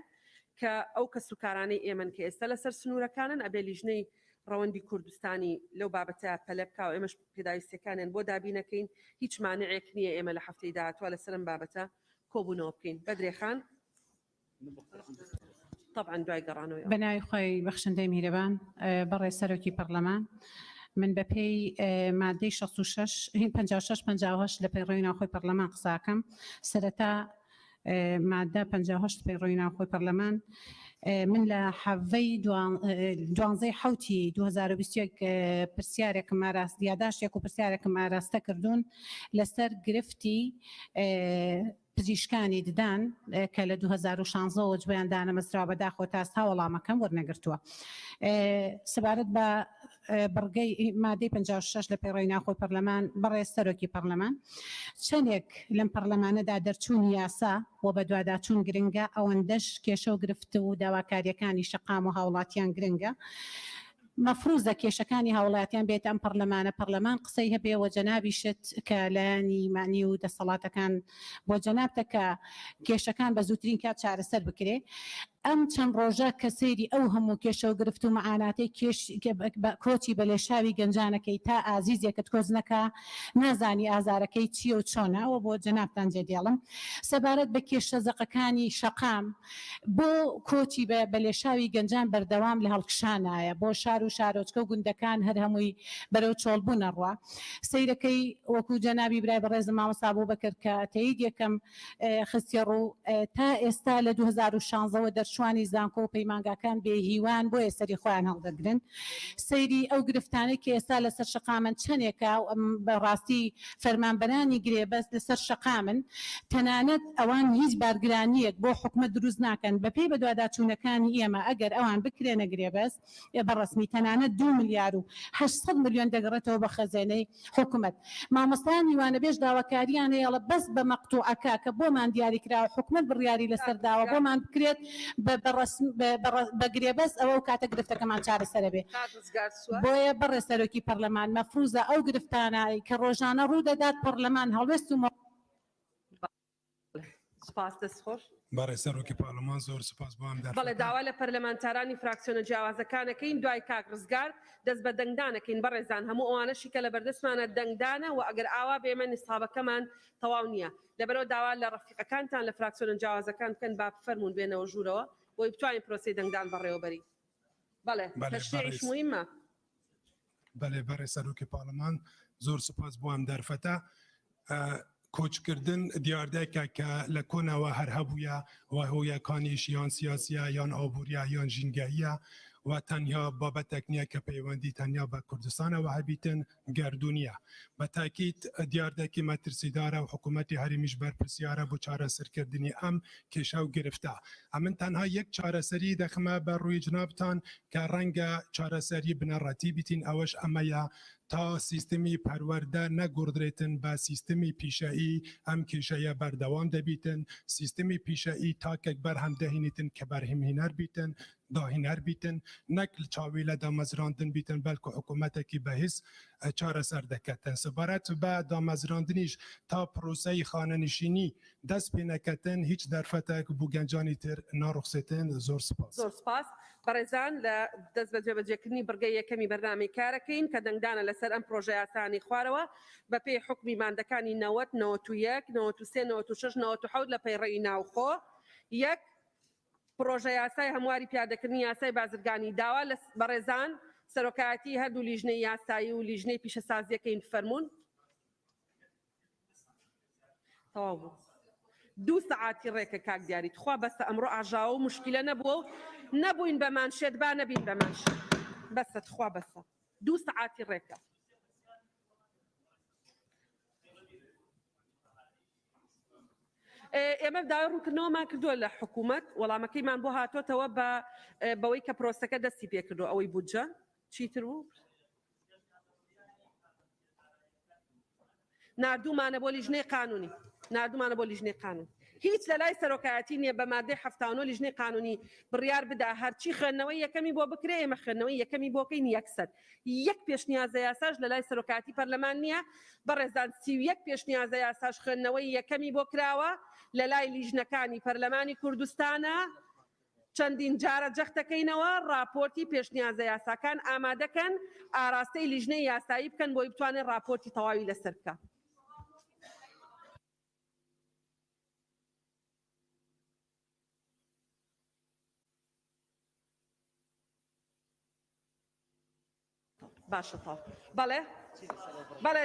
کە ئەو کە سوکارانەی ئێمن کە ئێستا لەسەر سنوورەکانن ئەبێ لیژنەی ڕەوەندی کوردستانی لەو بابەتە پەلە بکە و ئێمەش پێداویستەکانیان بۆ دابینەکەین هیچ مانعێک نییە ئێمە لە هەفتەی داهاتوە لەسەرم بابەتە کۆبوونەوە بکەین بەدرێخان طبعا دوای گەڕانەوەی بەناوی خۆی بەخشندەی میرەبان بەڕێ سەرۆکی پەرلەمان من بەپێی مادەی 66 56 لە پەیڕەوی ناوخۆی پەرلەمان قساکەم سەرەتا مادە 58 پەیڕەوی ناوخۆی پەرلەمان من لە حەڤەی 12/7/2021 پرسیارێکم ئاراست یاداشتێک و پرسیارێکم ئاراستە کردوون لەسەر گرفتی پزیشکانی ددان کە لە 2016 جویان دانەمەزراوە بەداخۆ تاستا وەڵامەکەم وەرنەگرتووە سەبارەت بە بڕگەی مادەی 56 لە پەیڕەوی ناوخۆی پەرلەمان بەڕێز سەرۆکی پەرلەمان چەندێک لەم پەرلەمانەدا دەرچوونی یاسا و بە دوواداچوون گرنگە ئەوەندەش کێشە و گرفت و داواکاریەکانی شەقام و هاوڵاتیان گرنگە مەفروزە کێشەکانی هاوڵاتیان بێت ئەم پەرلەمان قسەی هەبێەوە جەنابیشت کە لایانی مانی و دەسەڵاتەکان بۆ جەنابتە کە کێشەکان بە زووترین کات چارەسەر بکرێ ئەم چەند ڕۆژە کە سەیری ئەو هەموو کێشە و گرفت و مەعاناتەی کۆچی بە لێشاوی گەنجانەکەی تا ئازیزێکت کۆز نەکە نازانی ئازارەکەی چیە و چۆنەوە بۆ جەنابتان جێدێڵم سەبارەت بە کێشە زەقەکانی شەقام بۆ کۆچی بە لێشاوی گەنجان بەردەوام لە هەڵکشانایە بۆ شار و شارۆچکە و گوندەکان هەر هەمووی بەرەو چۆڵبوونە ڕوا سەیرەکەی وەکو جەنابی برای بەڕێزم مامۆستا بوو بەکرد کە تەیید یەکەم خستیە ڕوو تا ئێستا لە 2016 دەرچوانی زانکۆ و پەیمانگاکان بێ هیوان بۆ ئێسەری خۆیان هەڵدەگرن سەیری ئەو گرفتانەی کە ئێستا لەسەر شەقامن چەندێکە بەڕاستی فەرمانبەرانی گرێبەست لەسەر شەقامن تەنانەت ئەوان هیچ بارگرانیەک بۆ حکومەت دروست ناکەن بەپێی بە دوواداچوونەکانی ئێمە ئەگەر ئەوان بکرێنە گرێبەست بەڕسمی تەنانەت 2 ملیار و 800 ملیۆن دەگەڕێتەوە بە خەزانەی حکومەت مامۆستایان وانە بێژ داواکاریان هەیە بەس بە مەقتوعەکە کە بۆمان دیاریکراوە حکومەت بڕیاری لەسەر داوە بۆمان بکرێت بە گرێبەست ئەوە و کاتە گرفتەکەمان چارەسەر بێ بۆیە بەڕێ سەرۆکی پەرلەمان مەفروزە ئەو گرفتانایی کە ڕۆژانە ڕوو دەدات پەرلەمان هەڵوێست و سپاس دەستخۆش بەڕێ سەرۆکی پارلەمان زۆر سپاس بۆ ئەم بەڵێ داوا لە پەرلەمانتارانی فراکسیۆنە جیاوازەکانەکەین دوای کاک ڕزگار دەست بە دەنگدانەکەین بەڕێزان هەموو ئەوانەشی کە لە بەردەستمانە دەنگدانە و ئەگەر ئاوا بێمە نیسابەکەمان تەواو نییە لەبەرەوە داوا لە ڕەفیقەکانتان لە فراکسیۆنە جیاوازەکان بکەن با بفەرمونون بێنەوە ژوورەوە بۆی بتوانین پرۆسی دەنگدان بەڕێوەبەری بەڵێ تەشریعیش موهیمە بەڵێ بەڕێ سەرۆکی پارلەمان زۆر سپاس بۆ ئەم دەرفەتە کۆچکردن دیاردەیەکە کە لە کۆنەوە هەر هەبووە و هۆیەکانیش یان سیاسیە یان ئابوووریە یان ژینگەیە و تەنیا بابەتێک نییە کە پەیوەندی تەنیا بە کوردستانەوە هەبیتن گردونیە بە تاکید دیاردەکی مەترسیدارە و حکوومەتی هەرمیش بەرپرسیارە بۆ چارەسەرکردنی ئەم کێشە و گرفتە ئەمن تەنها یەک چارەسەری دەخمە بە ڕووی جنابتان کە ڕەنگە چارەسەری بنەڕەتی بیتین ئەوەش ئەمەیە تا سیستمی پەروەردە نەگوردرێتن بە سیستمی پیشایی ئەم کێشەیە بەردەوام دەبیتن سیستمی پیشایی تاکێک بەرهەم دەهێنیتن کە بەرهەمهێنەر بیتن داهێنەر بیتن نەک چاوی لە دامەزراندن بیتن بەلکو حکوومەتێکی بەهیس چارەسەر دەکەتن سەبارەت بە دامەزراندنیش تا پرۆسەی خانەنشینی دەست پێ نەکەتن هیچ دەرفەتێک بوو گەنجانی تر ناڕوخسێتن زۆر سپاس زۆر سپاس بەڕێزان لە دەست بە جێبەجێکردنی بڕگەی یەکەمی بەرنامەی کارەکەین کە دەنگدانە لەسەر ئەم پرۆژە یاسانی خوارەوە بە پێی حکمی ماندەکانی 90 91 93 96 97 لە پەیڕەوی ناوخۆ یەک پرۆژە یاسای هەمواری پیادەکردنی یاسای بازرگانی داوا لە بەڕێزان سەرۆکایەتی هەردوو لیژنەی یاسایی و لیژنەی پیشەسازیەکەین فەرمونون تەواو بوو 2 سەعاتی ڕێکە کاک دیاریت خوا بەسە ئەمڕۆ ئاژاوە و مشکلە نەبووە و نەبووین بەمانشێت با نەبین بەمانشێت بەسەت خوا بەسە 2 سەعاتی ڕێکە ئێمە داوای ڕوونکردنەوەمان کردووە لە حکوومەت وەڵامەکەیمان بۆ هاتوۆتەوە بەوەی کە پرۆسەکە دەستی پێکردو ئەوەی بودجە چیتر بوو نردوومانە بۆ لیژنەی قانونی نردوومانە بۆ لیژنەی قانون هیچ لە لای سەرۆکایەتی نییە بە مادەی 79 لیژنەی قانونی بڕیار بدا هەرچی خوێندنەوەی یەکەمی بۆ بکرێ ئێمە خوێندنەوەی یەکەمی بۆکەین 100 یەک پێشنیازە یاساش لە لای سەرۆکایەتی پەرلەمان نییە بەڕێزان 31 پێشنیازە یاساش خوێندنەوەی یەکەمی بۆ کراوە لە لای لیژنەکانی پەرلەمانی کوردستانە چەندین جارە جەختەکەینەوە راپۆرتی پێشنیازە یاساکان ئامادەکەن ئاراستەی لیژنەی یاسایی بکەن بۆی بتوانێت راپۆرتی تەواوی لەسەر بکە. باشە بەڵێ بەڵێ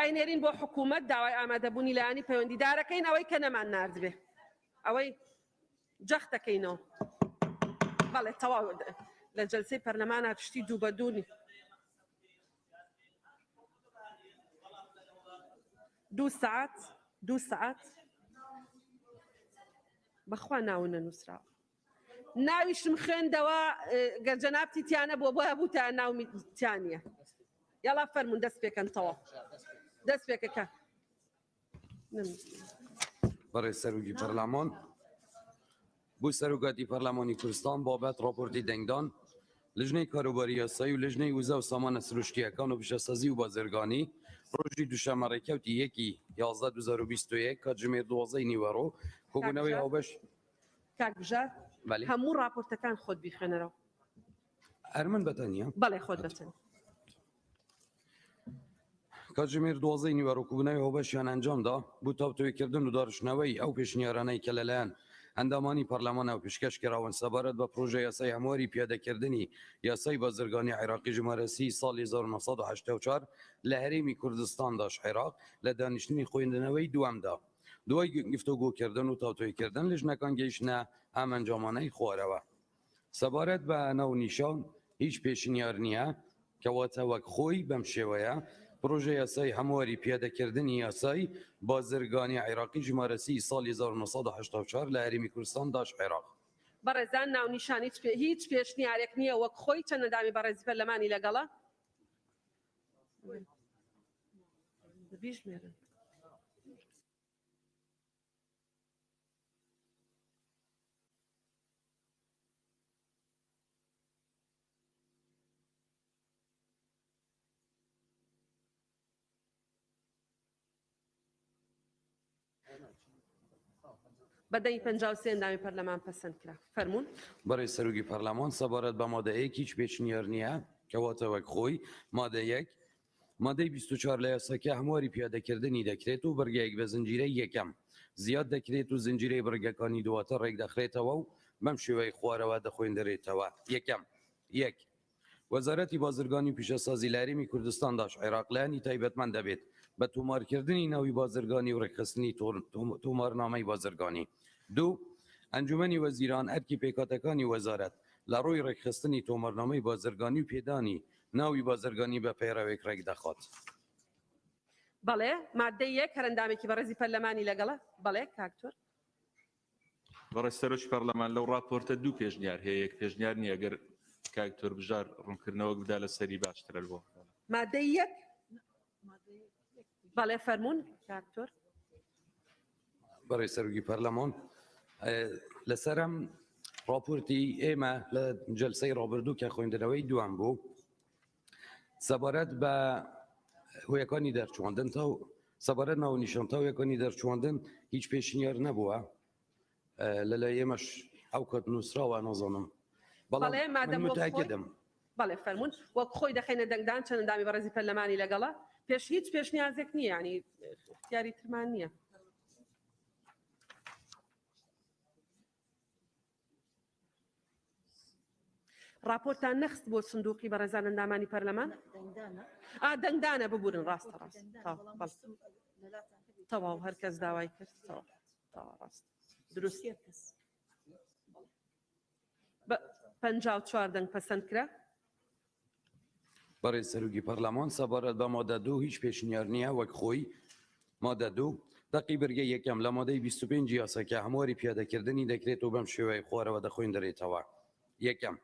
ئەینێرین بۆ حکوومەت داوای ئامادەبوونی لایانی پەیوەندیدارەکەین ئەوەی کە نەمان ناردبێ ئەوەی جەختەکەینەوە بەڵێ تەواو لە جەلسەی پەرلەمانە پشتی دوو بە دوونی 2 ساعت بەخوا ناو نەنووسراوە ناویشم خوێندەوە گەرجەنابتی تیانە بۆ بوو تا ناومیتیانە یاڵا فەرمون دەست پێکەنتەوە دەست پێکەکە بەڕێز سەرۆکی پەرلەمان بۆ سەرۆکاتی پەرلەمانی کوردستان بابەت راپۆرتی دەنگدان لژنەی کاروباری یاسایی و لژنەی وزە و سامانە سروشتیەکان و پیشەسازی و بازرگانی ڕۆژی دووشەمە ڕێکەوتی 1/11/2021 کاتژمێر 12 نیوەڕۆ کۆبوونەوەی هاوبەش کاک بژار هەموو راپۆرتەکان خۆت بیخوێنەرەوە ئەرمن بەتەنیا بەڵێ خۆت بەتەن کاتژمێر 12 نیوەڕۆ کۆبوونەوەی هاوبەشیان ئەنجامدا بۆ تاوتوێکردن و داڕشنەوەی ئەو پێشنیارانەی کە لەلایەن ئەندامانی پەرلەمانە و پێشکەشکراون سەبارەت بە پرۆژە یاسای هەمواری پیادەکردنی یاسای بازرگانی عێراقی ژمارە 30 ساڵی 1984 لە هەرێمی کوردستانداش عێراق لە دانیشتنی خوێندنەوەی دووەمدا دوای گفتوگۆکردن و تاوتوێکردن لژنەکان گەیشتنە ئەم ئەنجامانەی خوارەوە سەبارەت بە ناونیشان هیچ پێشنیار نییە کەواتە وەک خۆی بەم شێوەیە پرۆژه یاسای هەمواری پیادەکردنی یاسای بازرگانی عێراقی ژمارە 30 ساڵی 1984 لە هەرێمی کوردستان داش عێراق بەڕێزان ناونیشان هیچ پێشنیارێک نییە وەک خۆی چەندەدامی بەڕێزی پەرلەمانی لەگەڵە بژمێرن بەدەنی 53 ئەندامی پەرلەمان پەسەند کرا فەرموون بەڕێز سەرۆکی پەرلەمان سەبارەت بە مادەیەک هیچ پێشنیار نییە کەواتە وەک خۆی مادەیەک مادەی 24 لە یاساکە هەمواری پیادەکردنی دەکرێت و بەرگەیەک بە زنجیرەی یەکەم زیاد دەکرێت و زنجیرەی بەرگەکانی دواتە ڕێک دەخرێتەوە و بەم شێوەی خوارەوە دەخوێندرێتەوە یەکەم یەک وەزارەتی بازرگانی و پیشەسازی لە هەرێمی کوردستان داش عێراق لایەنی تایبەتمەند دەبێت بە تۆمارکردنی ناوی بازرگانی و ڕێکخستنی تۆمارنامەی بازرگانی دوو ئەنجومەنی وەزیران ئەرکی پێکاتەکانی وەزارەت لە ڕۆی ڕێکخستنی تۆمارنامەی بازرگانی و پێدانی ناوی بازرگانی بە پەیڕەوێک ڕێک دەخات بەڵێ مادەی یەک هەرەندامێکی بەڕێزی پەرلەمانی لەگەڵە بەڵێ کاکتۆر بەڕێز سەرۆکی پەرلەمان لەو راپۆرتە دوو پێشنیار هەیە یەک پێشنیار نییە گەر کاکتۆر بژار ڕوونکردنەوە بدا لە سەری باشترە بۆ مادەی یەک بەڵێ فەرموون کاکتۆر بەڕێز سەرۆکی پەرلەمان لەسەرم راپۆرتی ئێمە لە جەلسەی ڕابردوو کە خوێندنەوەی دوام بوو سەبارەت بە هۆیەکانی دەرچواندن تا سەبارەت ناونیشان تا هۆیەکانی دەرچواندن هیچ پێشنیار نەبووە لەلای ئێمەش ئەو کات نووسراوە نازانم بەڵام متاکدم بەڵێ فەرموون وەک خۆی دەخینە دەنگدان چەند ئەندامی بەڕێزی پەرلەمانی لەگەڵە پێش هیچ پێشنیازێک نییە ینی اختیاری ترمان نییە راپۆرتان نەخست بۆ سندوقی بەڕێزان ئەندامانی پەرلەمان دەنگدانە ببورن ڕاستە ڕاست تەواو هەر کەس داوای کرد ڕاست دروست 54 دەنگ پەسەند کرا بەڕێز سەرۆکی پەرلەمان سەبارەت بە مادە دوو هیچ پێشنیار نییە وەک خۆی مادە دوو تەقی بەرگەی یەکەم لە مادەی 25 یاساکە هەمواری پیادەکردنی دەکرێت و بەم شێوەیە خوارەوە دەخۆین دەرێتەوە. یەکەم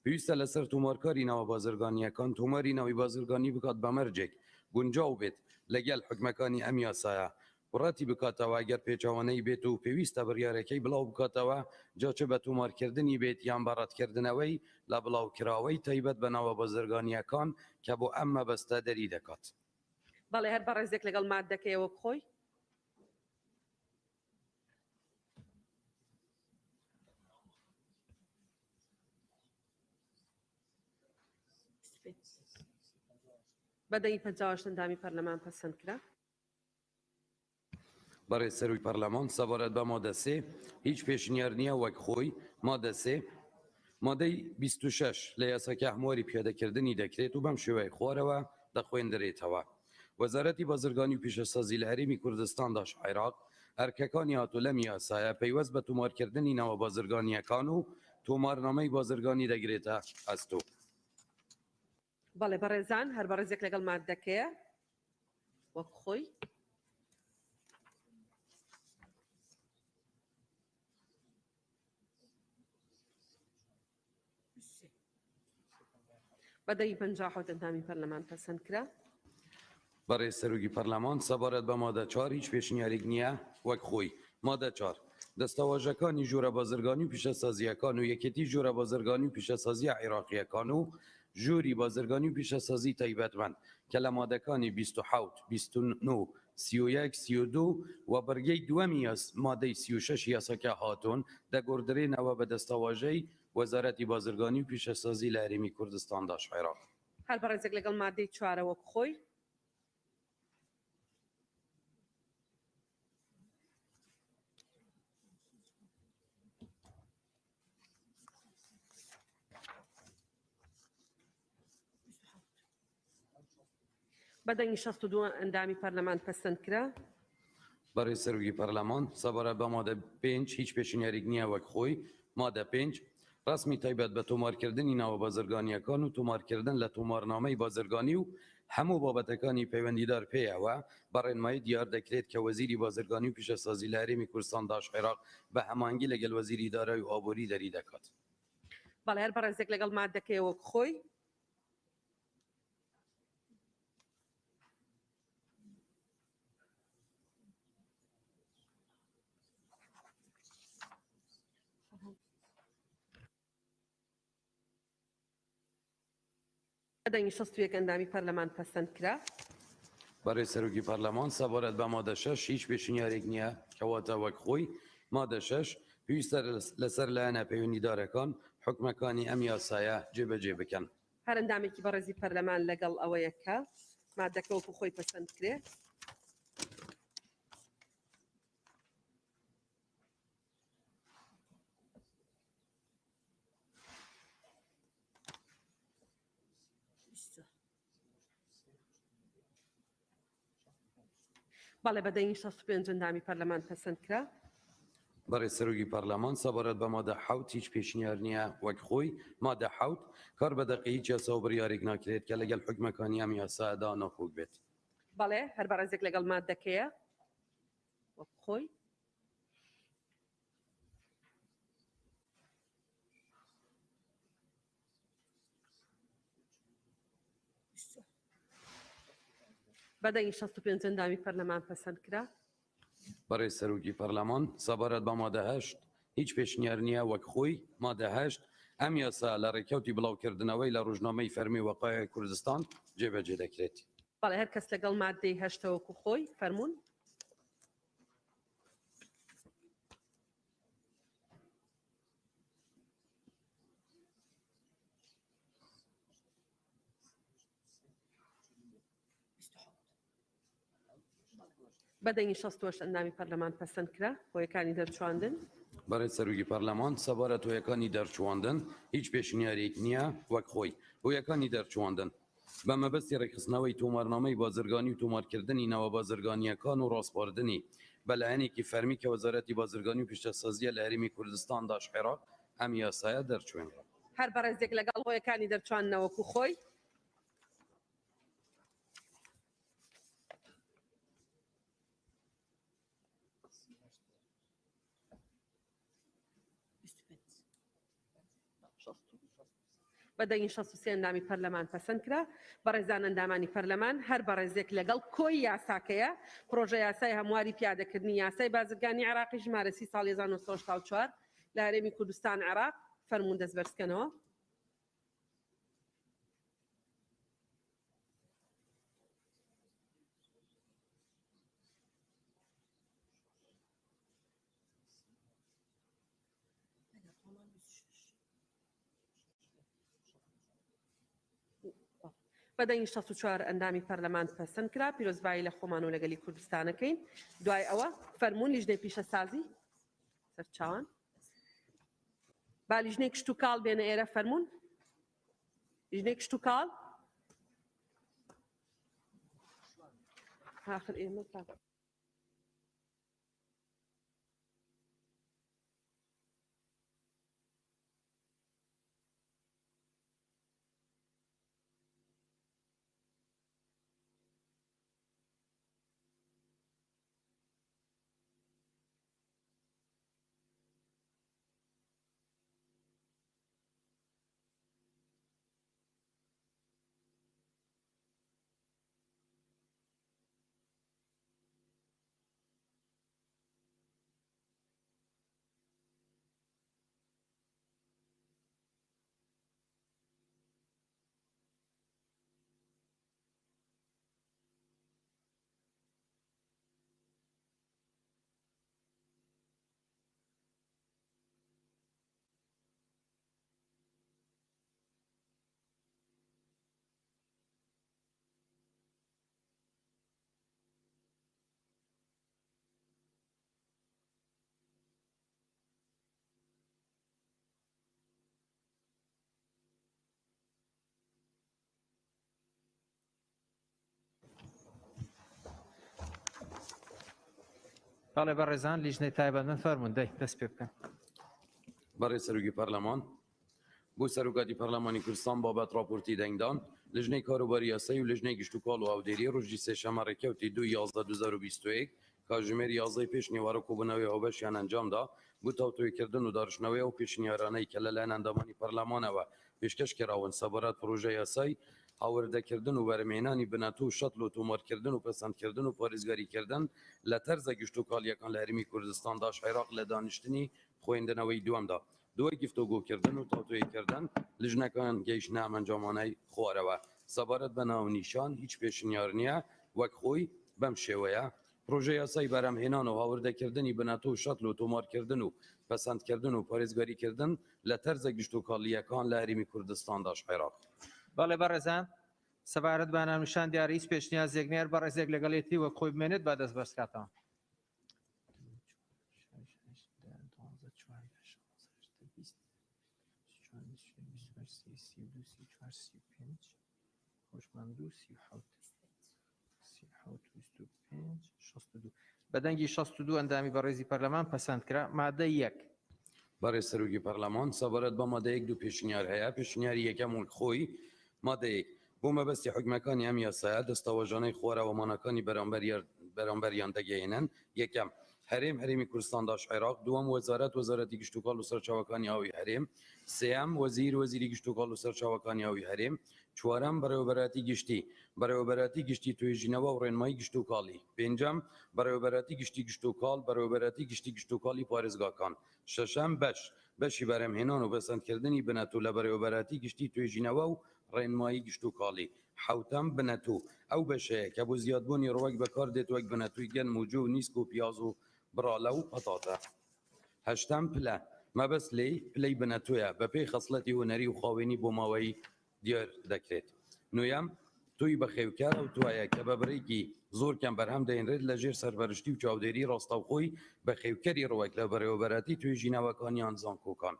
پێویستە لەسەر تۆمارکاری ناوە بازرگانیەکان تۆماری ناوی بازرگانی بکات بە مەرجێک گونجاو بێت لەگەل حکومەکانی ئەم یاسایە وڕاتی بکاتەوە ئەگەر پێچەوانەی بێت و پێویستە بڕیارەکەی بڵاو بکاتەوە جاچە بە تۆمارکردنی بێت یان بەڕەتکردنەوەی لە بڵاوکراوەی تایبەت بە ناوە بازرگانیەکان کە بۆ ئەم مەبەستە دەری دەکات. بەڵێ هەر بەڕێزێک لەگەڵ مادەکەیەوە بخۆی. بەدەی 58 ئەندامی پەرلەمان پەسەند کرا. بەڕێز سەروی پەرلەمان سەبارەت بە مادە 3 هیچ پێشنیار نییە وەک خۆی مادە 3 مادەی 26 لە یاساکە هەمواری پیادەکردنی دەکرێت و بەم شێوەیە خوارەوە دەخوێندرێتەوە. وەزارەتی بازرگانی و پیشەسازی لە هەرێمی کوردستاندا عێراق ئەرکەکانی هاتوو لەم یاسایە پەیوەست بە تۆمارکردنی ناوە بازرگانیەکان و تۆمارنامەی بازرگانی دەگرێتە ئەستۆ. بەڵێ بەڕێزان هەر بەڕێزێک لەگەڵ مادەکەیە وەک خۆی. بەدەی 57 ئەندامی پەرلەمان پەسەند کرا. بەڕێز سەرۆکی پەرلەمان سەبارەت بە مادە 4 هیچ پێشنیارێک نییە وەک خۆی. مادە 4 دەستەواژەکانی ژوورە بازرگانی و پیشەسازیەکان و یەکێتی ژوورە بازرگانی و پیشەسازی عێراقیەکان و ژووری بازرگانی و پیشەسازی تایبەتمەند کە لە مادەکانی 27 29 31 32 و بەرگەی دووەمی مادەی 36 یاساکە هاتوون دەگۆڕدرێنەوە بە دەستەواژەی وەزارەتی بازرگانی و پیشەسازی لە هەرێمی کوردستاندا عێراق. هەر بەڕێزێک لەگەڵ مادەی 4 وەک خۆی. بەدەنگی 62 ئەندامی پەرلەمان پەسەند کرا. بەڕێز سەرۆکی پەرلەمان سەبارەت بە مادە 5 هیچ پێشنیارێک نییە وەک خۆی. مادە 5 ڕسمی تایبەت بە تۆمارکردنی ناوە بازرگانیەکان و تۆمارکردن لە تۆمارنامەی بازرگانی و هەموو بابەتەکانی پەیوەندیدار پێیەوە بە ڕێنمایی دیار دەکرێت کە وەزیری بازرگانی و پیشەسازی لە هەرێمی کوردستاندا عێراق بە هەمانگی لەگەڵ وەزیری دارایی و ئابووری دەری دەکات. بەڵێ هەر بەڕێزێک لەگەڵ مادەکەیە وەک خۆی. بەدەنگی 61 ئەندامی پەرلەمان پەسەند کرا. بەڕێز سەرۆکی پەرلەمان سەبارەت بە مادە 6 هیچ پێشنیارێک نییە کەواتە وەک خۆی. مادە 6 پێویستە لەسەر لایەنە پەیوەندیدارەکان حکومەکانی ئەم یاسایە جێبەجێ بکەن. هەر ئەندامێکی بەڕێزی پەرلەمان لەگەڵ ئەوەیە کە مادەکە وەکو خۆی پەسەند کرێت. بەڵێ بەدەنگی 65 ئەندامی پەرلەمان پەسەند کرا. بەڕێز سەرۆکی پەرلەمان سەبارەت بە مادە 7 هیچ پێشنیار نییە وەک خۆی. مادە 7 کار بە دەقی هیچ یاسا و بڕیارێک ناکرێت کە لەگەڵ حکومەکانی ئەم یاسادا ناکۆک بێت. بەڵێ هەر بەڕێزێک لەگەڵ مادەکەیە وەک خۆی. بەدەنگی 65 ئەندامی پەرلەمان پەسەند کرا. بەڕێز سەرۆکی پەرلەمان سەبارەت بە مادە 8 هیچ پێشنیار نییە وەک خۆی. مادە 8 ئەم یاسا لە ڕێکەوتی بڵاوکردنەوەی لە ڕۆژنامەی فەرمی وەقایە کوردستان جێبەجێ دەکرێت. بەڵێ هەر کەس لەگەڵ مادەی 8 وەکو خۆی فەرموون. بەدەنگی 68 ئەندامی پەرلەمان پەسەند کرا هۆیەکانی دەرچواندن. بەڕێز سەرۆکی پەرلەمان سەبارەت هۆیەکانی دەرچواندن هیچ پێشنیارێک نییە وەک خۆی. هۆیەکانی دەرچواندن بە مەبەستی ڕێکخستنەوەی تۆمارنامەی بازرگانی و تۆمارکردنی ناوە بازرگانیەکان و ڕاستپاردنی بەلایەنێکی فەرمی کە وەزارەتی بازرگانی و پیشەسازیە لە هەرێمی کوردستاندا عێراق ئەم یاسایە دەرچوێنرا. هەر بەڕێزێک لەگەڵ هۆیەکانی دەرچواننەوە وەکو خۆی. بەدەین 63 ئەندامی پەرلەمان پەسەند کرا بەڕێزان ئەندامانی پەرلەمان هەر بەڕێزێک لەگەڵ کۆی یاساکەیە پرۆژە یاسای هەمواری پیادەکردنی یاسای بازرگانی عراقی ژمارە 30 ساڵ 1964 لە هەرێمی کوردستان عراق فەرموون دەستبەرزکەنەوە. بەدەین 64 ئەندامی پەرلەمان پەسەند کرا پیرۆزبایی لە خۆمان و لەگەلی کوردستانەکەین دوای ئەوە فەرموون لیژنەی پیشەسازی سەرچاوان با لیژنەی کشت و کاڵ بێنە ئێرە فەرموون لیژنەی کشت و کاڵ آخر ئێمە بەڵێ بەڕێزان لیژنەی تایبەتمەند فەرموون دەی دەست پێ بکەن. بەڕێز سەرۆکی پەرلەمان بۆ سەرۆکاتی پەرلەمانی کوردستان بابەت راپۆرتی دەنگدان لیژنەی کاروباری یاسایی و لیژنەی گشت و کاڵ و هاودێری ڕۆژی سێشەمە ڕێکەوتی 2/11/2021 کاتژمێری 11 پێش نێوارە کۆبوونەوەی هاوبەشیان ئەنجامدا بۆ تاوتوێکردن و داڕشنەوەی ئەو پێشنیارانەی کە لەلایەن ئەندامانی پەرلەمانەوە پێشکەش کراون سەبارەت پرۆژە یاسای هاوردەکردن و بەرهەمهێنانی بنەتۆ و شەتل و تۆمارکردن و پەسەندکردن و پارێزگاریکردن لە تەرزە گشت و کاڵیەکان لە هەرێمی کوردستاندا عێراق لە دانیشتنی خوێندنەوەی دووەمدا دوای گفتوگۆکردن و تاوتوێکردن لیژنەکان گەیشتنە ئەنجامانەی خوارەوە سەبارەت بە ناونیشان هیچ پێشنیار نییە وەک خۆی بەم شێوەیە پرۆژە یاسای بەرهەمهێنان و هاوردەکردنی بنەتۆ و شەتل و تۆمارکردن و پەسەندکردن و پارێزگاریکردن لە تەرزە گشت و کاڵیەکان لە هەرێمی کوردستاندا عێراق. بەڵێ بەڕێزان سەبارەت بە ناونیشان دیاری هیچ پێشنیازێک نیە بەڕێزێک لەگەڵێتی وە خۆی بمێنێت با دەست بەرز کاتەوە. بەدەنگی 62 ئەندامی بەڕێزی پەرلەمان پەسەند کرا مادە 1. بەڕێز سەرۆکی پەرلەمان سەبارەت بە مادەیەک دوو پێشنیار هەیە پێشنیاری یەکەم و خۆی مادەیەک بۆ مەبەستی حکومەکانی ئەم یاسایە دەستەوەژانەی خوارەوەمانەکانی بەرامبەریان دەگەێنن یەکەم هەرێم هەرێمی کوردستاندا عێراق دووەم وەزارەتی گشت و کاڵ و سەرچاوەکانی ئاوی هەرێم سێەم وەزیری گشت و کاڵ و سەرچاوەکانی ئاوی هەرێم چوارەم بەڕێوەبەراتی گشتی توێژینەوە و ڕێنمایی گشت و کاڵی پێنجەم بەڕێوەبەراتی گشتی گشت و کاڵ بەڕێوەبەراتی گشتی گشت و کاڵی پارێزگاکان شەشەم بەشی بەرهەمهێنان و بەسەندکردنی بنەتۆ لە بەڕێوەبەراتی گشتی توێژینەوە و ڕێنمایی گشت و کاڵی حوتەم بنەتۆ ئەو بەشەیە کە بۆ زیادبوونی ڕۆک بەکار دێت وەک بنەتووی گەنم و جۆ و نیسک و پیاز و براڵە و پەتاتە هەشتم پلە مەبەست پلەی بنەتۆیە بە پێی خەسڵەتی هونەری و خاوێنی بۆ ماوەی دیار دەکرێت نوێم توی بە خێوکار ئەو توایە کە بە بڕێکی زۆر کەم بەرهەم دەێنرێت لە ژێر سەرپەرشتی و چاودێری ڕاستەوخۆی بە خێوکەری ڕۆک لە بەڕێوەبەراتی توێژینەوەکانیان زانکۆکان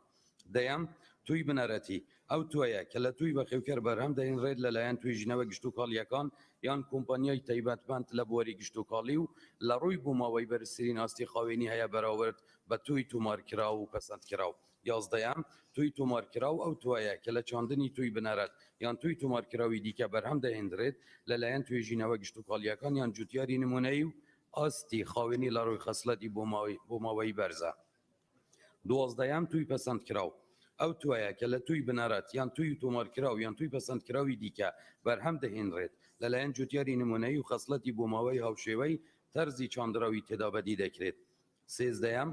دەیەم توی بنەرەتی ئەو توایە کە لە توی بە خێوکەر بەرهەم دەێنرێت لەلایەن توێژینەوە گشت و کاڵیەکان یان کۆمپانیای تایبەتمەند لە بواری گشت و کاڵی و لە ڕووی بووماوەی بەرزترین ئاستی خاوێنی هەیە بەراورد بە توی تومارکرا و پەسەندکرا و یازدەیەم توی تومارکرا و ئەو توایە کە لە چاندنی توی بنەرەت یان توی تومارکراوی دیکە بەرهەم دەهێنرێت لەلایەن توێژینەوە گشت و کاڵیەکان یان جوتیاری نمونەی و ئاستی خاوێنی لە ڕووی خەسڵەتی بۆ ماوەی بەرزە دوازدەیەم توی پەسەندکرا و ئەو توایە کە لە توی بنەرەت یان توی تۆمارکراو یان توی پەسەندکراوی دیکە بەرهەم دەهێنرێت لەلایەن جوتیاری نمونەیی و خەسڵەتی بۆماوەی هاوشێوەی تەرزی چاندراوی تێدا بەدی دەکرێت. سێزدەیەم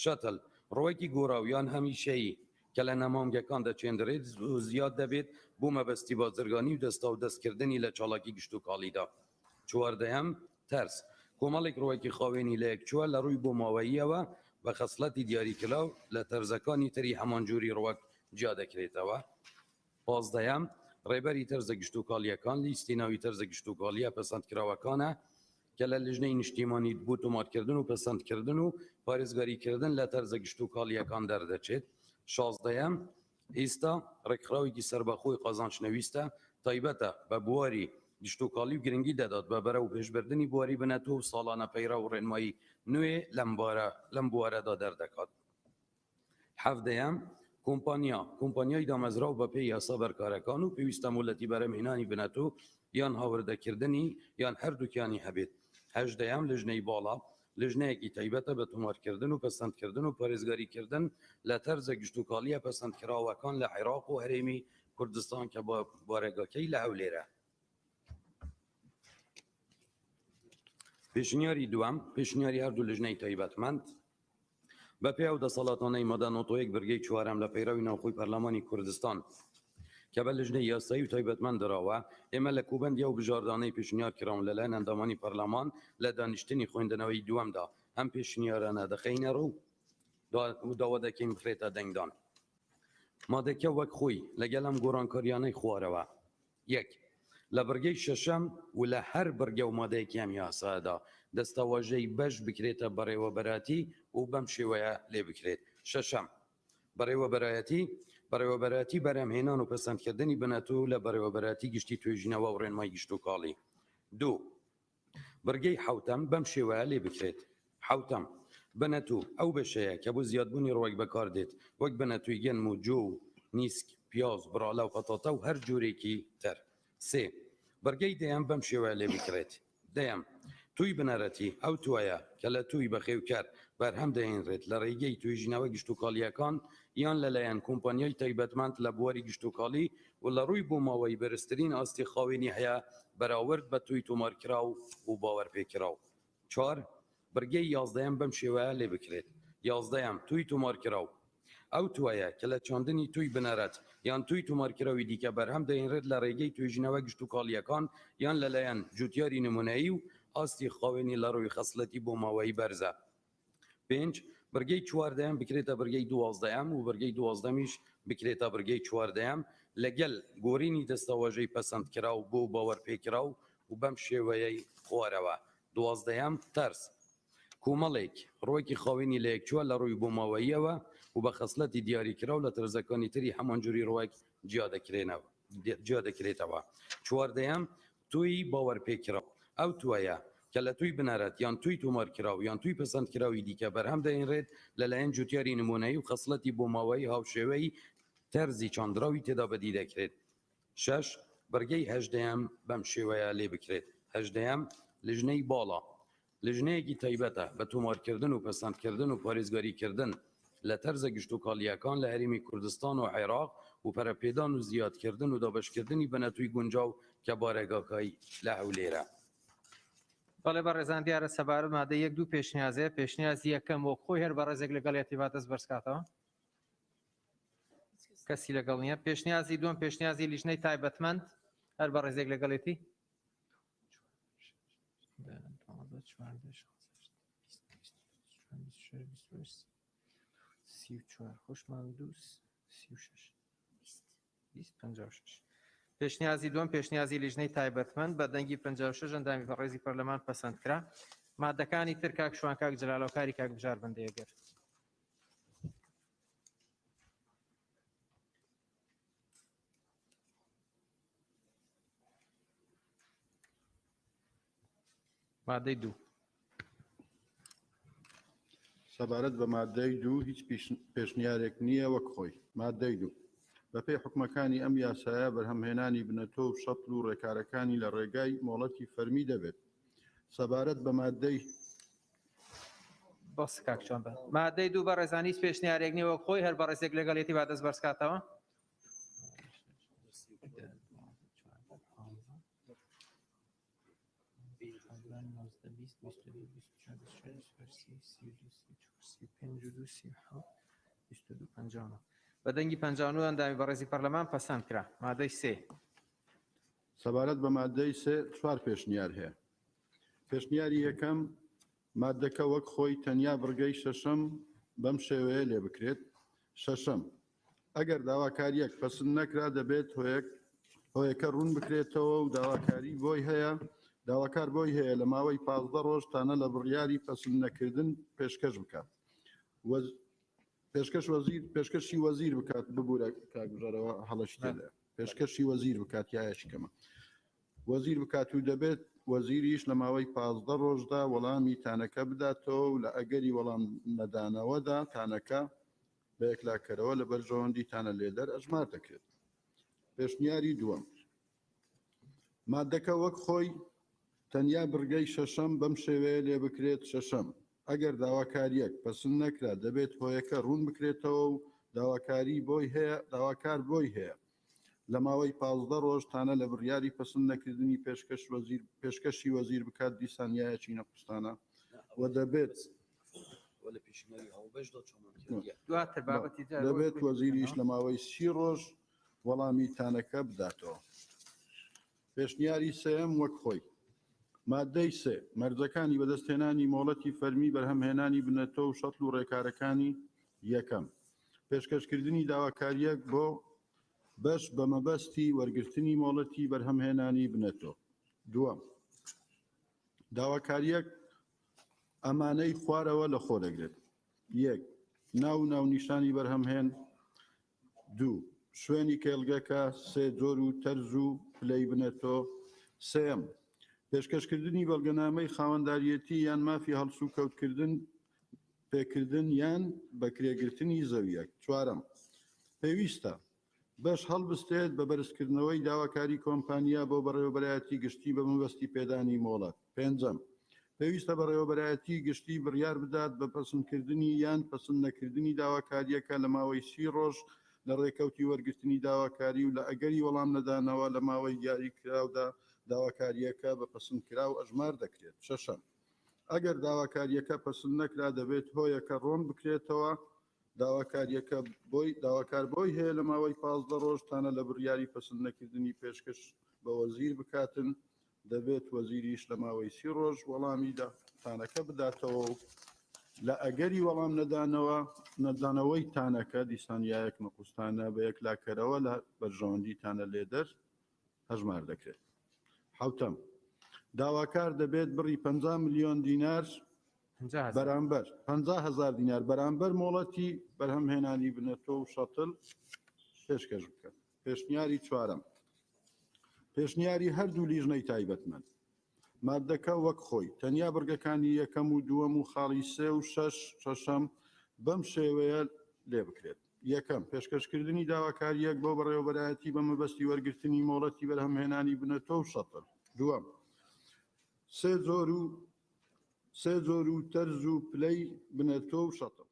شەتل ڕۆیەکی گۆڕاویان هەمیشەیی کە لە نەمامگەکان دەچێندرێت زیاد دەبێت بۆ مەبەستی بازرگانی و دەستا و دەستکردنی لە چاڵاکی گشت و کاڵیدا. چواردەیەم تەرس کۆمەڵێک ڕۆیەکی خاوێنی لە یەکچووە لە ڕووی بۆماوەییەوە بە خەسڵەتی دیاریکراو لە تەرزەکانی تری هەمان جووری ڕوەک جیا دەکرێتەوە. پازدەیەم ڕێبەری تەرزە گشت و کاڵیەکان لیستی ناوی تەرزە گشت و کاڵیە پەسەندکراوەکانە کە لە لژنەی نیشتیمانی بۆ تۆمارکردن و پەسەندکردن و پارێزگاریکردن لە تەرزە گشت و کاڵیەکان دەردەچێت. شازدەیەم ئێستا ڕێکخراوێکی سەربەخۆی قازانجنەویستە تایبەتە بە بواری گشت و کاڵی و گرنگی دەدات بە بەرە و پێشبردننی بواری بنەتۆ و ساڵانە پەیرە و ڕێنمایی نوێ لەم بوارەدا دەردەکات. حەڤدەیەم کۆمپانیای دامەزراو بە پێی یاسا بەرکارەکان و پێویستە مولەتی بەرەمهێنانی بنەتۆ یان هاوردەکردنی یان هەردووکیانی هەبێت. هەژدەیەم لژنەی باڵا لژنەیەکی تایبەتە بە تۆمارکردن و پەسەندکردن و پارێزگاریکردن لە تەرزە گشت و کاڵیە پەسەندکراوەکان لە عێراق و هەرێمی کوردستان کە بارێگاکەی لە هەولێرە. پێشنیاری دووەم پێشنیاری هەردوو لژنەی تایبەتمەند بە پێ و دەسەڵاتانەی مەدە نۆتۆیەک بەرگەی چوارەم لە پەیڕەوی ناوخۆی پەرلەمانی کوردستان کە بە لژنەی یاسایی و تایبەتمەند دراوە ئێمە لە کوبەندی و بژاردانەی پێشنیار کراون لەلایەن ئەندامانی پەرلەمان لە دانیشتنی خوێندنەوەی دووەمدا ئەم پێشنیارانە دەخینە ڕوو و داوا دەکەین بخرێتە دەنگدان. مادەکە وەک خۆی لەگەڵ ئەم گۆڕانکاریانەی خوارەوە. یەک لە بەرگەی شەشەم و لە هەر بەرگە و مادەیەکی ئەم یاسادا دەستەواژەی بەش بکرێتە بەڕێوەبەراتی و بەم شێوەیە لێ بکرێت. شەشەم بەڕێوەبەراتی بەرەمهێنان و پەسەندکردنی بنەتۆ لە بەڕێوەبەراتی گشتی توێژینەوە و ڕێنمای گشت و کاڵی. دوو بەرگەی حوتەم بەم شێوەیە لێ بکرێت. حوتەم بنەتۆ ئەو بەشەیە کە بۆ زیادبوونی ڕۆیەک بەکار دێت وەک بنەتۆی گەنم و جۆ و نیسک پیاز براڵە و قەتاتە و هەر جۆرێکی تر. سێ بەرگەی دەیەم بەم شێوەیە لێ بکرێت. دەیەم توی بنەرەتی ئەو توایە کە لە توی بەخێوکار بەرهەم دەهێنرێت لە ڕێگەی توێژینەوە گشت و کاڵیەکان یان لەلایەن کۆمپانیای تایبەتمەند لە بواری گشت و کاڵی و لە ڕووی بۆماوەی بەرزترین ئاستی خاوێنی هەیە بەراورد بە توی تۆمارکراو و باوەڕپێکراو. چوار بەرگەی یازدەیەم بەم شێوەیە لێ بکرێت. یازدەیەم توی تۆمارکراو ئەو توایە کە لە چاندنی توی بنەرەت یان توی تۆمارکراوی دیکە بەرهەم دەهێنرێت لە ڕێگەی توێژینەوە گشت و کاڵیەکان یان لەلایەن جوتیاری نمونەیی و ئاستی خاوێنی لە ڕووی خەسڵەتی بۆماوەیی بەرزە. پێنج بەرگەی چواردەیەم بکرێتە بەرگەی دوازدەیەم و بەرگەی دوازدەمیش بکرێتە بەرگەی چواردەیەم لەگەل گۆڕینی دەستەواژەی پەسەندکراو بۆ باوەڕپێکراو و بەم شێوەیەی خوارەوە. دوازدەیەم تەرس کۆمەڵێک ڕۆیەکی خاوێنی لە یەکچووە لە ڕووی بۆماوەییەوە و بە خەسڵەتی دیاریکراو لە تەرزەکانی تری هەمان جووری ڕۆیەک جیا دەکرێتەوە. چواردەیەم توی باوەڕپێکراو ئەو توایە کە لە توی بنەرەت یان توی تۆمارکراو یان توی پەسەندکراوی دیکە بەرهەم دەهێنرێت لەلایەن جوتیاری نمونەیی و خەسڵەتی بۆماوەیی هاوشێوەی تەرزی چاندراوی تێدا بەدی دەکرێت. شەش بەرگەی هەژدەیەم بەم شێوەیە لێ بکرێت. هەژدەیەم لژنەی باڵا لژنەیەکی تایبەتە بە تۆمارکردن و پەسەندکردن و پارێزگاریکردن لە تەرزە گشت و کاڵیەکان لە هەرێمی کوردستان و عێراق و پەرەپێدان و زیادکردن و دابەشکردنی بنەتووی گونجاو کە بارێگاکەی لە هەولێرە. بەڵێ بە ڕێزان دیارە سەبارەت مادە یەک دوو پێشنیازەیە پێشنیازی یەکەم وە خۆی هەر بە ڕێزێک لەگەڵ یەتیبات دەست بەرزکاتەوە کەسی لەگەڵ نییە. پێشنیازی دوم پێشنیازی لیژنەی تایبەتمەند هەر بە ڕێزێک لەگەڵێتی پێشنیازی دوم پێشنیازی لیژنەی تایبەتمەند بە دەنگی 56 ئەندامی بەڕێزی پەرلەمان پەسەندکرا. مادەکانی تر کاک شوان کاک جەلالەوکاری کاک بژار بەندەیەگەر. مادەی دوو سەبارەت بە مادەی دوو هیچ پێشنیارێک نییە وەک خۆی. مادەی دوو بە پێی حکومەکانی ئەم یاسایە بەرهەمهێنانی بنەتۆ و شەتڵ و ڕێکارەکانی لە ڕێگای مۆڵەتی فەرمی دەبێت. سەبارەت بە مادەی بەس کاکچۆن بە مادەی دوو بە ڕێزانی هیچ پێشنیارێک نیە وەک خۆی هەر بە ڕێزێک لەگەڵێتی با دەست بەرزکاتەوە بە دەنگی 59 ئەندامی بەڕێزی پەرلەمان پەسەند کرا مادەی سێ سەبارەت بە مادەی سێ چوار پێشنیار هەیە پێشنیاری یەکەم مادەکە وەک خۆی تەنیا بڕگەی شەشەم بەم شێوەیە لێ بکرێت شەشەم ئەگەر داواکاریەک پەسەند نەکرا دەبێت هۆیەکە ڕوون بکرێتەوە و داواکاری بۆی هەیە داواکار بۆی هەیە لە ماوەی 15 ڕۆژ تانە لە بڕیاری پەسەند نەکردن پێشکەش بکات پێشکەشی وەزیر بکات ببوورە کاگوژارەوە هەڵەشی تێدا پێشکەشی وەزیر بکات یایەشکەمە وەزیر بکات و دەبێت وەزیریش لە ماوەی 15 ڕۆژدا وەڵامی تانەکە بداتەوە و لە ئەگەری وەڵام نەدانەوەدا تانەکە بە یەکلاکەرەوە لە بەرژەوەندی تانە لێدەر ئەژمار دەکرێت پێشنیاری دووەم مادەکە وەک خۆی تەنیا بڕگەی شەشەم بەم شێوەیە لێ بکرێت شەشەم ئەگەر داواکاریەک پەسەند نەکرا دەبێت هۆیەکە ڕوون بکرێتەوە و داواکار بۆی هەیە لە ماوەی 15 ڕۆژ تانە لە بڕیاری پەسەند نەکردنی پێشکەشی وەزیر بکات دیسانیایەکی نەقوستانە و دەبێت دەبێت وەزیریش لە ماوەی 30 ڕۆژ وەڵامی تانەکە بداتەوە پێشنیاری سێم وەک خۆی مادەی سێ مەرجەکانی بەدەستهێنانی مۆڵەتی فەرمی بەرهەمهێنانی بنەتەوە و شەتڵ و ڕێکارەکانی یەکەم پێشکەشکردنی داواکاریەک بۆ بەش بە مەبەستی وەرگرتنی مۆڵەتی بەرهەمهێنانی بنەتەوە دووەم داواکاریەک ئەمانەی خوارەوە لە خۆ دەگرێت یەک ناونیشانی بەرهەمهێن دوو شوێنی کێڵگەکە سێ جۆر و تەرز و پلەی بنەتەوە سێم پێشکەشکردنی بەڵگەنامەی خاوەنداریەتی یان مافی هەڵسو و کەوتکردن پێکردن یان بەکرێگرتنی زەویەک چوارەم پێویستە بەش هەڵبستێت بە بەرزکردنەوەی داواکاری کۆمپانیا بۆ بەڕێوەبەرایەتی گشتی بە مەبەستی پێدانی مۆڵەت پێنجەم پێویستە بەڕێوەبەرایەتی گشتی بڕیار بدات بە پەسەندکردنی یان پەسەند نەکردنی داواکاریەکە لە ماوەی 30 ڕۆژ لە ڕێکەوتی وەرگرتنی داواکاری و لە ئەگەری وەڵام نەدانەوە لە ماوەی دیاریکراودا داواکاریەکە بە پەسەندکرا و ئەژمار دەکرێت شەشەم ئەگەر داواکاریەکە پەسەند نەکرا دەبێت هۆیەکە ڕۆن بکرێتەوە داواکار بۆی هەیە لە ماوەی 15 ڕۆژ تانە لە بڕیاری پەسەند نەکردنی پێشکەش بە وەزیر بکاتن دەبێت وەزیریش لە ماوەی 30 ڕۆژ وەڵامی تانەکە بداتەوە و لە ئەگەری وەڵام نەدانەوەی تانەکە دیسانیایەک نەقوستانە بە یەکلاکەرەوە لە بەرژەوەندی تانە لێدەر هەژمار دەکرێت حوتەم داواکار دەبێت بڕی 50 ملیۆن دینار بەرامبەر 50,000 دینار بەرامبەر مۆڵەتی بەرهەمهێنانی بنەتەوە و شەتڵ پێشکەش بکات پێشنیاری چوارەم پێشنیاری هەردوو لیژنەی تایبەتمەند مادەکە وەک خۆی تەنیا بڕگەکانی یەکەم و دووەم و خاڵی سێ و شەشەم بەم شێوەیە لێ بکرێت یەکەم پێشکەشکردنی داواکاریەک بۆ بەڕێوەبەرایەتی بە مەبەستی وەرگرتنی مۆڵەتی بەرهەمهێنانی بنەتەوە و شەتڵ دووەم سێ جۆر و تەرز و پلەی بنەتەوە و شەتڵ